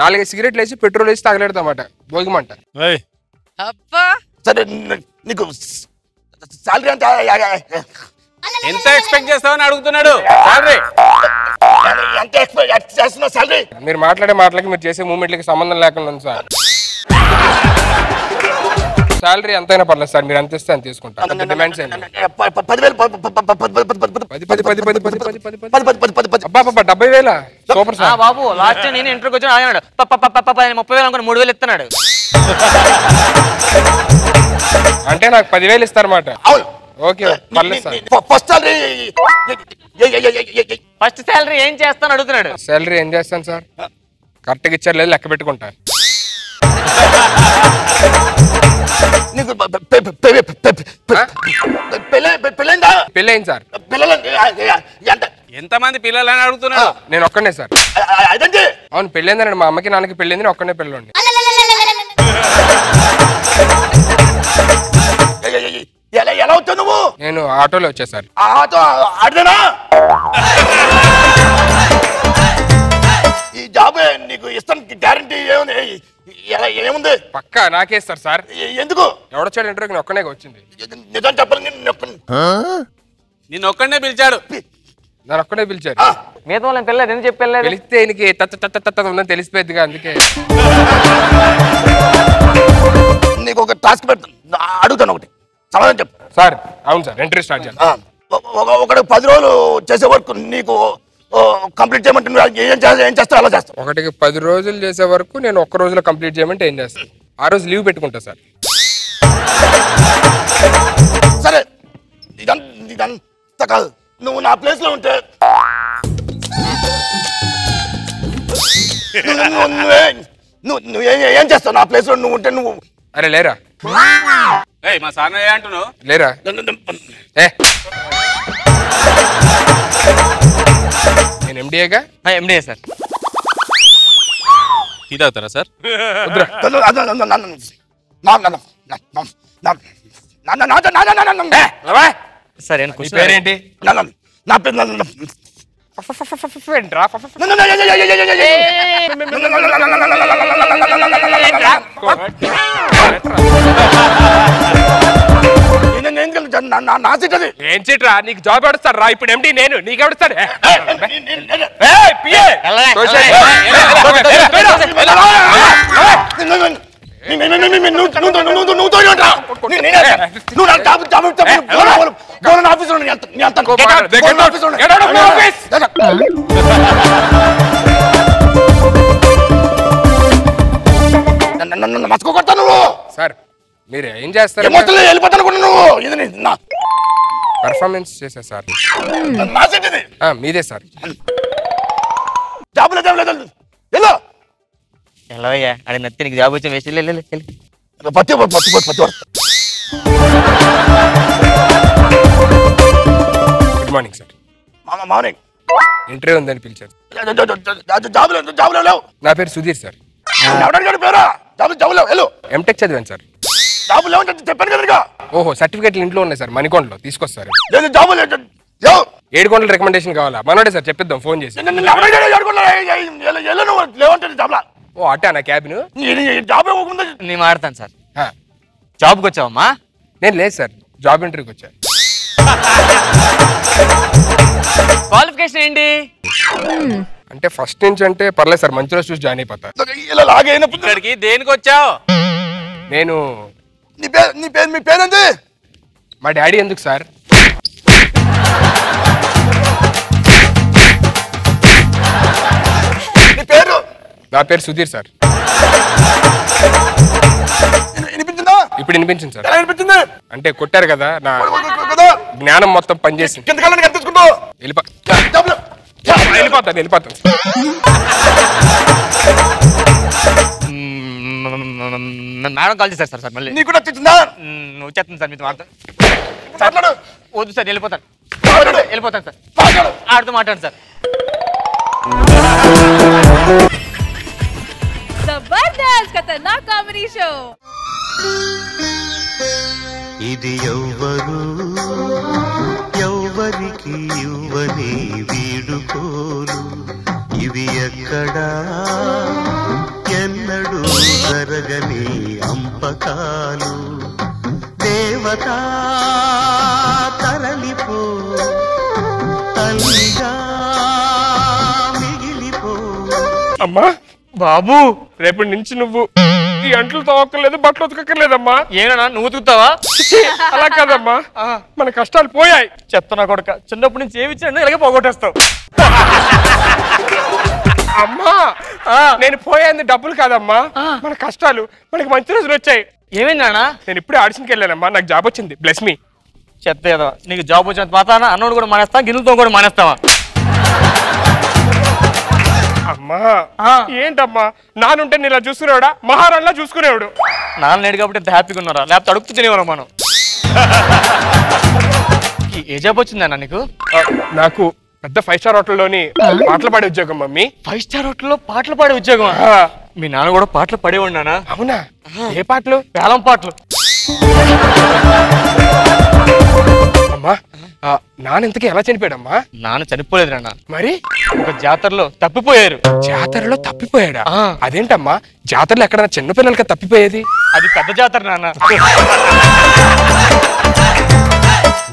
4 సిగరెట్లు వేసి పెట్రోల్ వేసి తగలేడతామాట భోగిమంట సరే నీకు సాలరీ అంటే ఎంత ఎక్స్పెక్ట్ చేస్తావని అడుగుతున్నాడు సాలరీ ఎంత ఎక్స్పెక్ట్ చేస్తున్నా సాలరీ మీరు మాట్లాడే మాటలకి మీరు చేసే మూమెంట్లకి సంబంధం లేకుండా ఉంది సార్ సాలరీ ఎంతైనా పర్లేదు సార్ మీరు ఎంత ఇస్తే అంత తీసుకుంటాను డిమాండ్స్ ఏంటి 70,000 సూపర్ సార్ బాబు లాస్ట్ నేను ఇంటర్వ్యూకి వచ్చి అడిగాడు 30,000 అనుకుని 3,000 ఇస్తున్నాడు అంటే నాకు 10,000 ఇస్తారన్నమాట ఓకే పర్లేదు సార్ ఫస్ట్ సాలరీ ఏం చేస్తాను అడుగుతున్నాడు సాలరీ ఏం చేస్తాను సార్ కరెక్ట్గా ఇచ్చారు లేదు లెక్క పెట్టుకుంటా నీకు పెళ్ళైంది సార్ ఎంతమంది పిల్లలని అడుగుతున్నాడు నేను ఒక్కనే సార్ అవును పెళ్ళైందండి మా అమ్మకి నాన్నకి పెళ్ళైంది ఒక్కనే పిల్లండి నేను ఆటోలో వచ్చా సార్. ఆటో ఆడదేనా? ఈ జాబ్ నీకు ఇస్తాను గ్యారంటీ ఏముంది? పక్కా నాకే ఇస్తారు సార్. ఎందుకు? ఎవడొచ్చాడు ఇంటర్వ్యూకి? నేను ఒక్కనే వచ్చింది. నిజం చెప్పాలి, నిన్ను ఒక్కడనే పిలిచాడు. నన్ను ఒక్కడే పిలిచారు. మిగతా వాళ్ళని పిల్లలు ఎందుకు చెప్పలేదు? పిలిస్తే ఈయనకి తత్త ఉందని తెలిసిపోయిందిగా, అందుకే. నీకు ఒక టాస్క్ పెడతాను, అడుగుతాను, ఒకటి సమాధానం చెప్పు. సార్ అవును సార్, ఇంటర్వ్యూ స్టార్ట్ చేయాలి. ఒకటి 10 రోజులు చేసే వరకు నీకు కంప్లీట్ చేయమంటే ఏం చేస్తావు? అలా చేస్తావు. ఒకటికి 10 రోజులు చేసే వరకు నేను ఒక్క రోజులో కంప్లీట్ చేయమంటే ఏం చేస్తాను? ఆ రోజు లీవ్ పెట్టుకుంటా సార్. సరే, ఇదంతా కాదు, నువ్వు నా ప్లేస్ లో ఉంటే నువ్వు ఏం చేస్తావు? నా ప్లేస్ లో నువ్వు ఉంటే నువ్వు. అరే లేరా, మా సార్ అంటున్నావు లేరా? నేను ఎండిఏగా. ఎండిఏ సార్. టీ తాగుతారా సార్? సరే పేరేంటి? నా పేరు నా సీట్ అది. ఏం సీట్ రా? నీకు జాబ్ ఎవడుస్తాడు రా? ఇప్పుడు ఎండి నేను, నీకు ఎవడుస్తాడు? మసుకో నువ్వు. సార్ మీరు ఏం చేస్తారు? వెళ్ళిపోతాను నువ్వు. ఇది పర్ఫార్మెన్స్ చేశా సార్. మీదే సార్. జాబ్ లేదు. ఎలా అయ్యా? అది నచ్చి నీకు జాబ్ వచ్చి వేసి పత్తి good morning sir. Morning. Interview ఉందని పిలిచారు. జాబ్ లేవు. నా పేరు సుధీర్ సార్. పేరా? జాబ్ లేవు. ఎంటెక్ చదివాను సార్. జాబ్ లేవు చెప్పాను కదా. ఓహో, సర్టిఫికేట్లు ఇంట్లో ఉన్నాయి సార్, మణికొండలో తీసుకొస్తారు. జాబ్ లేదు. 7 గంటల రికమెండేషన్ కావాలా? మనోడే సార్, చెప్పిద్దాం ఫోన్ చేసి. ఓ అట్టా నా క్యాబిన్. జాబ్ నేను మాడతాను సార్. జాబ్కి వచ్చావమ్మా? నేను లేదు సార్, జాబ్ ఇంటర్వ్యూకి వచ్చా. క్వాలిఫికేషన్ ఏంటి? అంటే ఫస్ట్ నుంచి అంటే పర్లేదు సార్, మంచి రోజు చూసి జాయిన్ అయిపోతా. ఇక్కడికి దేనికి వచ్చావు? నేను మీ పేరేంటి? మా డాడీ ఎందుకు సార్? నీ పేరు? నా పేరు సుధీర్ సార్. ఇప్పుడు వినిపించింది సార్. అంటే కొట్టారు కదా, నా జ్ఞానం మొత్తం పనిచేసి వెళ్ళిపోతాను. మేడం కాల్ చేశారు సార్. మళ్ళీ నీకు కూడా వచ్చిందా? వచ్చేస్తుంది సార్, మీతో మాట్లాడు. వద్దు సార్, వెళ్ళిపోతాను సార్. ఆడుతూ మాట్లాడు సార్. జబర్దస్త్ ఖతర్నాక్ కామెడీ షో. ఇది ఎవ్వరికి ఇవ్వని వీడుకోలు, ఇవి ఎక్కడా ఎన్నడూ జరగని అంపకాలు. దేవతా తరలిపో, తల్లిగా మిగిలిపో. అమ్మా బాబు, రేపటి నుంచి నువ్వు ఈ అంట్లు తోక్కర్లేదు, బట్టలు ఉతకక్కర్లేదమ్మా. ఏనా నువ్వు ఉతుకుతావా? అలా కాదమ్మా, మన కష్టాలు పోయాయి. చెత్తనా కొడుక, చిన్నప్పటి నుంచి ఏమి ఇచ్చాను ఇలాగే పోగొట్టేస్తావు. అమ్మా నేను పోయింది డబ్బులు కాదమ్మా, మన కష్టాలు. మనకి మంచి రోజులు వచ్చాయి. ఏమైంది నాన్న? నేను ఇప్పుడే ఆడిషన్కి వెళ్ళానమ్మా, నాకు జాబ్ వచ్చింది. Bless me. చెత్త ఏదో, నీకు జాబ్ వచ్చినంత మాత్రాన అన్నోడు కూడా మానేస్తా, గిన్నెలతో కూడా మానేస్తావా? అమ్మా ఏంటమ్మా, నానుంటే నేను ఇలా చూసుకునేవాడా? మహారాణిలా చూసుకునేవాడు. నాన్న లేడు కాబట్టి ఇంత హ్యాపీగా ఉన్నారా? లేకపోతే అడుగుతూ తినేవారు మనం. ఏ జాబ్ వచ్చిందన్న నీకు? నాకు పెద్ద 5 స్టార్ హోటల్లోని పాటలు పాడే ఉద్యోగం మమ్మీ. 5 స్టార్ హోటల్లో పాటలు పాడే ఉద్యోగం? మీ నాన్న కూడా పాటలు పడేవాడు నాన్న. అవునా? ఏ పాటలు? వేలం పాటలు. అమ్మా నాన్న ఇంతకీ ఎలా చనిపోయాడమ్మా? నాన్న చనిపోలేదు నాన్న, మరి ఒక జాతరలో తప్పిపోయారు. జాతరలో తప్పిపోయాడా? అదేంటమ్మా, జాతరలో ఎక్కడైనా చిన్నపిల్లలకి తప్పిపోయేది? అది పెద్ద జాతర నాన్న.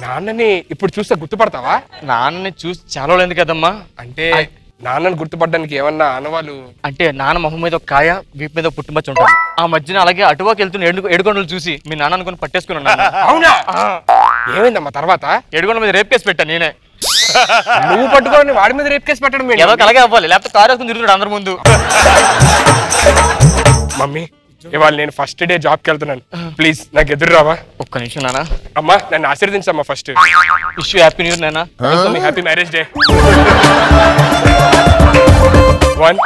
నాన్నని ఇప్పుడు చూస్తే గుర్తుపడతావా? నాన్నని చూసి చాలా లేదు కదమ్మా. అంటే నాన్నని గుర్తుపడడానికి ఏమన్నా ఆనవాళ్ళు? అంటే నాన్న మొహం మీద ఒక కాయ, వీపు మీద పుట్టుమచ్చ ఉంటుంది. ఆ మధ్యన అలాగే అటువాకి వెళ్తున్న ఏడుకొండలు చూసి మీ నాన్న అనుకుని పట్టేసుకున్నాను. అవునా? ఏమైందమ్మా తర్వాత? ఏడుకొండ మీద రేప్ కేసు పెట్టాను నేనే. నువ్వు పట్టుకొని వాడి మీద రేప్ కేసు పెట్టడం ఏదో అలాగే అవ్వాలి, లేకపోతే కారు వేసుకుని తిరుగుతాడు అందరి ముందు. మమ్మీ, ఇవాళ నేను ఫస్ట్ డే జాబ్కి వెళ్తున్నాను, ప్లీజ్ నాకు ఎదురు రావా? ఒక్క నిమిషం నాన్న. అమ్మా నన్ను ఆశీర్వదించమ్మా first. Wish happy new year నాన్న. Happy marriage day. 1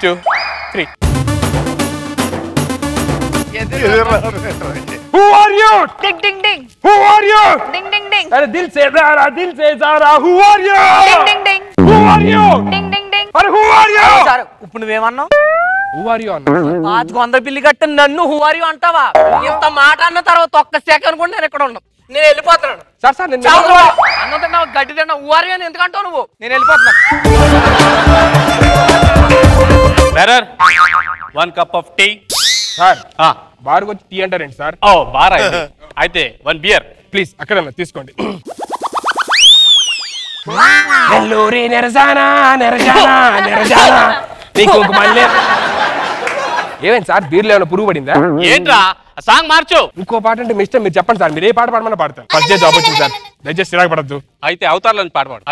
2 3. Who are you? Ding ding ding. Who are you? Ding ding ding. अरे दिल से Zaara who are you? Ding ding ding. Who are you? Ding ding ding. अरे who are you? Sir ఇప్పుడు నువ్వేమన్నావు? Who are you అన్నా? పాతిక 100 bill కట్టిన నన్ను హువారి అంటావా? ఇంత మాట అన్న తర్వాత ఒక్క సెకండ్ కూడా నేను ఇక్కడ ఉన్నాను. నేను వెళ్ళిపోతున్నాను. సార్ నేను అన్నం తిన్నావు, గడ్డి తిన్నావు, హువారి అని ఎందుకంటావు నువ్వు? నేను వెళ్ళిపోతున్నాను. Bearer 1 cup of tea. Sir బార్కి వచ్చి టీ అంటారేంటి సార్? ఓ బార్ అయితే 1 beer ప్లీజ్. అక్కడ తీసుకోండి. నెల్లూరి నెరజానా నెరజానా నెరజానా నీకు మళ్ళీ ఏమైంది సార్? బీర్లు ఏమైనా పురుగు పడిందా? ఏంట్రా సాంగ్ మార్చు. ఇంకో పాట అంటే మీ ఇష్టం, మీరు చెప్పండి సార్. మీరు ఏ పాట పాడమన్నా పాడతారు. ఫస్ట్ డే జాబ్ వచ్చింది సార్, దయచేసి చిరాకు పడద్దు. అయితే అవతార్లోంచి పాడవాడు.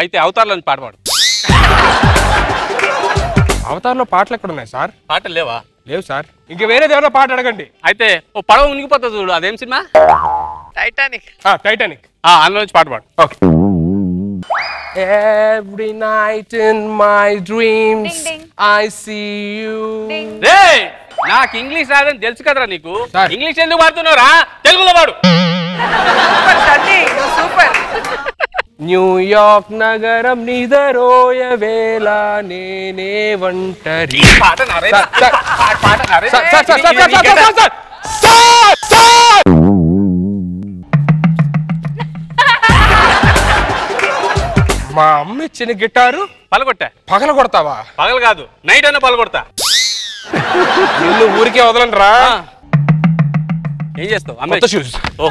అవతార్లో పాటలు ఎక్కడ ఉన్నాయి సార్? పాటలు లేవా? లేవు సార్. ఇంక వేరేది ఏమైనా పాట అడగండి. అయితే ఓ పడవ మునిగిపోతుంది చూడు, అదేం సినిమా? టైటానిక్. టైటానిక్. అందులోంచి పాట పాడు. Okay. Every night in my dreams Ding, ding. I see you. రేయ్, నాకు ఇంగ్లీష్ రాదని తెలుసు కదరా నీకు. సార్. ఇంగ్లీష్ ఎందుకు పాడుతున్నావురా? తెలుగులో పాడు. సూపర్. న్యూయార్క్ నగరం నిదరోయ వేళ నేనే ఒంటరి. పాట నారే. పాట నారే. సార్ మా అమ్మ ఇచ్చిన గిటారు పలగొట్టా. పగల కొడతావా? పగలు కాదు, నైట్ అయినా పలగొడతా. నిన్ను ఊరికే వదలండి రా. ఏం చేస్తావు? కొత్త షూస్. ఓ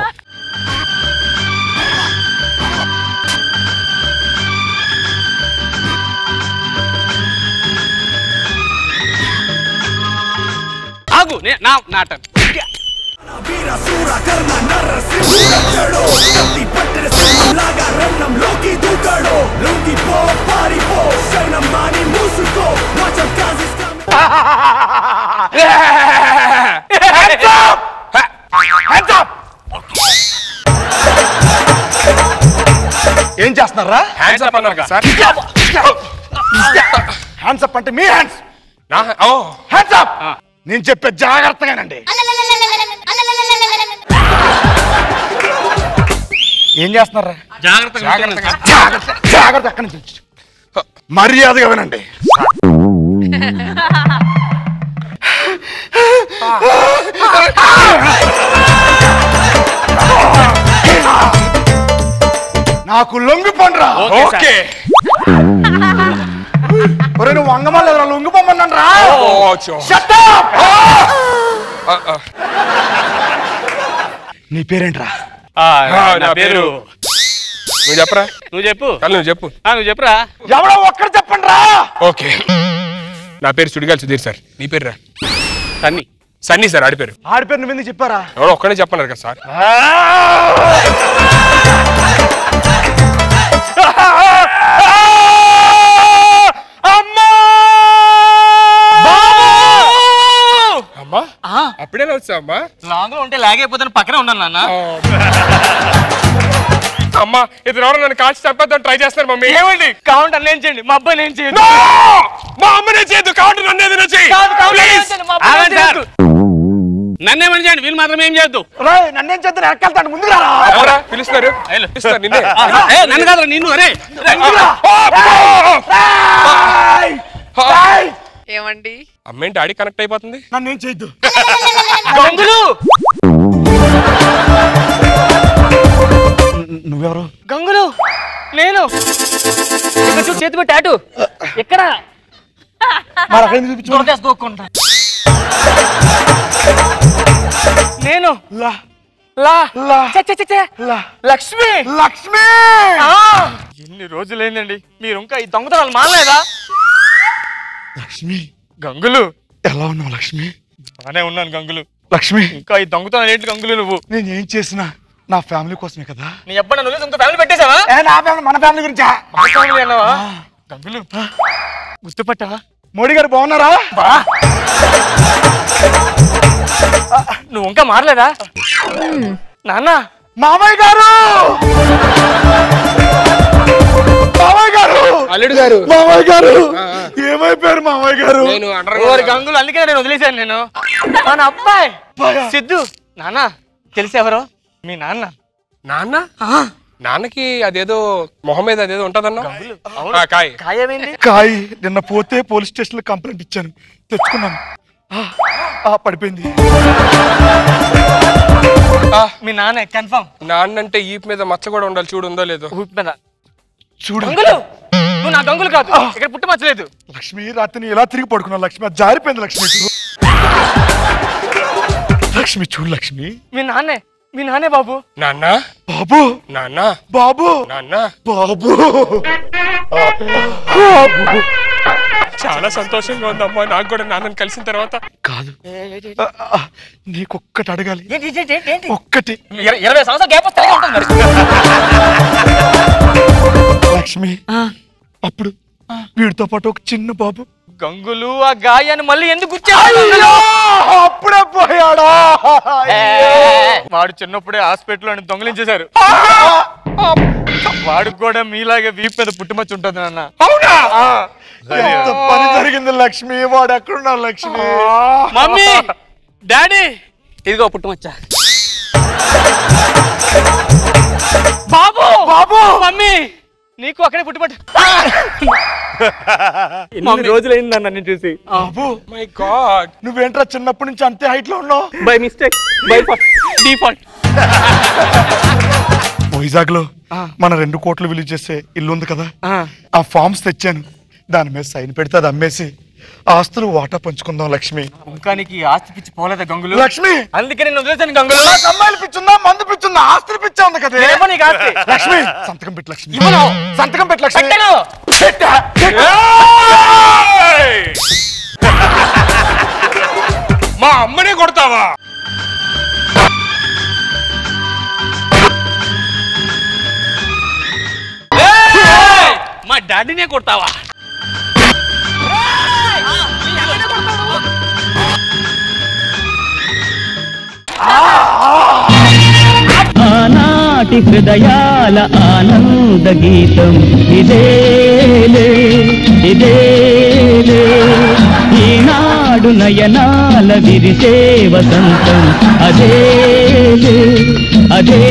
ఆగు, నా టర్న్. ఏం చేస్తున్నారా? హ్యాండ్స్ అప్ అన్నారు కదా సార్. హ్యాండ్స్ అప్ అంటే మీ హ్యాండ్స్. ఓ హ్యాండ్స్ అప్. నేను చెప్పే జాగ్రత్తగానండి. ఏం చేస్తున్నారా? జాగ్రత్త ఎక్కడి నుంచి? మర్యాదగా వినండి. నాకు లొంగిపోండ్రా. ఓకే. ఒరే నువ్వు వంగమలేదురా, లొంగిపోమన్నాను రా. నీ పేరేంట్రా? నా పేరు. నువ్వు చెప్పరా? నువ్వు చెప్పు. నువ్వు చెప్పు. నువ్వు చెప్పురా. ఎవడో ఒక్కడు చెప్పండి రా. ఓకే. నా పేరు సుడిగాలి సుధీర్ సార్. నీ పేరు రా? సన్నీ. సన్నీ సార్ ఆడి పేరు. ఆడి పేరు నువ్వు ఎందుకు చెప్పారా? ఎవడో ఒక్కడే చెప్పన్నారు కదా సార్. అమ్మా అప్పుడే వచ్చా అమ్మా? లాంగ్ లో ఉంటే లాగైపోతాను, పక్కనే ఉన్నాను నాన్న. అమ్మా ఇది ఎవరో నన్ను కాల్చి చంపేద్దాం ట్రై చేస్తున్నారు మమ్మీ. ఏమండి కావండి అన్నేం చేయండి, మా అబ్బాయి నేను చేయదు. మా అమ్మనే చేయదు, కావండి నన్ను ఏదైనా చెయ్యి. నన్నేమని చేయండి, వీళ్ళు మాత్రం ఏం చేయొద్దు. నన్నేం చేద్దాం, ఎక్కెళ్తాను ముందు రా. ఎవరా పిలుస్తారు? పిలుస్తారు నిన్నే. నన్ను కాదు నిన్ను. అరే ఏమండి? అమ్మేంటి డాడీ కనెక్ట్ అయిపోతుంది. నన్నేం చేయొద్దు. గంగులు. నువ్వెవరు? గంగులు నెత్తిపై టాటూ ఎక్కడ మరి అక్కడ చూపించు. నేను లా లా లా ఛే, ఛే, ఛే, ఛే. లా లక్ష్మి లక్ష్మి ఎన్ని రోజులైందండి మీరు ఇంకా ఈ దొంగతనాలు మానలేదా? లక్ష్మి గంగులు ఎలా ఉన్నావు లక్ష్మి? బానే ఉన్నాను గంగులు. లక్ష్మి ఇంకా ఈ దొంగతనాలు ఏంటి గంగులు? నువ్వు నేను ఏం చేసినా నా ఫ్యామిలీ కోసమే కదా. నీ అబ్బా నన్ను ఇంకో ఫ్యామిలీ పెట్టేశావా? నా ఫ్యామిలీ మన ఫ్యామిలీ గురించా? ఫ్యామిలీ అన్నావా? గంగులు గుర్తుపట్టావా? మోడీ గారు బాగున్నారా? నువ్వు ఇంకా మారలేదా నాన్న? మామయ్య గారు మామయ్య గారు అల్లుడు గారు మామయ్య గారు ఏమైపోయారు మామయ్య గారు? నేను గంగులు అందుకే నేను వదిలేశాను. నేను మన అబ్బాయి సిద్ధు. నాన్న తెలిసేవరో? మీ నాన్న. నాన్న నాన్నకి అదేదో మొహం మీద అదేదో ఉంటదన్నా కాయ కాయమైంది. కాయి నిన్న పోతే పోలీస్ స్టేషన్ లో కంప్లైంట్ ఇచ్చాను, తెచ్చుకున్నాను. పడిపోయింది. మీ నాన్న కన్ఫర్మ్. నాన్న అంటే ఈప్ మీద మచ్చ కూడా ఉండాలి, చూడు ఉందో లేదో. ఊపి మీద చూడు గంగులు, నువ్వు నా గంగులు కాదు. ఇక్కడ పుట్టి మచ్చలేదు. లక్ష్మి రాత్రి ఎలా తిరిగి పడుకున్నావు లక్ష్మి? అది జారిపోయింది లక్ష్మి. లక్ష్మి చూడు లక్ష్మి. మీ నాన్నే, మీ నాన్నే బాబు. నాన్న బాబు నాన్న బాబు నాన్న బాబు చాలా సంతోషంగా ఉందమ్మా నాకు కూడా నాన్నని కలిసిన తర్వాత. కాదు నీకొక్కటి అడగాలి. ఒక్కటి 20 సంవత్సరాలు గ్యాప్ వస్తే లక్ష్మి అప్పుడు వీడితో పాటు ఒక చిన్న బాబు. గంగులు ఆ గాయాన్ని మళ్ళీ ఎందుకు అప్పుడే పోయాడా? వాడు చిన్నప్పుడే హాస్పిటల్లో దొంగలించేశారు. వాడికి కూడా మీలాగే వీపు మీద పుట్టుమచ్చి ఉంటుంది నాన్న. ఎంత పని జరిగింది లక్ష్మి. వాడు ఎక్కడున్నావు లక్ష్మి? మమ్మీ డాడీ ఇదిగో పుట్టుమచ్చ. బాబు బాబు మమ్మీ నీకు అక్కడే పుట్టుమచ్చ. ఎన్ని రోజులైంది అన్న నేను చూసి. బాబు మై గాడ్ నువ్వేంట్రా చిన్నప్పటి నుంచి అంతే హైట్ లో ఉన్నావు? By mistake, by default. Vizag లో మన 2 కోట్లు విలువ చేసే ఇల్లు ఉంది కదా, ఆ ఫార్మ్స్ తెచ్చాను. దాని మీద సైన్ పెడితే అది అమ్మేసి ఆస్తులు వాటా పంచుకుందాం లక్ష్మి. ఇంకా నీకు ఆస్తి పిచ్చి పోలేదా గంగులు? లక్ష్మి అందుకే నేను వదిలేసాను గంగులు. అమ్మాయిలు పిచ్చుందా, మందు పిచ్చుందా, ఆస్తులు పిచ్చా ఉంది కదా. లక్ష్మి సంతకం పెట్టు లక్ష్మి. సంతకం పెట్టు లక్ష్మి. మా అమ్మనే కొడతావా? మా డాడీనే కొడతావా? ఆనాటి హృదయాల ఆనంద గీతం ఇదేలే ఇదేలే, ఈనాడు నయనాల విరిసే వసంతం అదేలే అదే.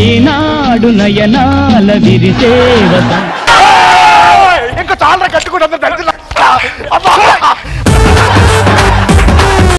ఈనాడు నయనాల విరిసే వసంతం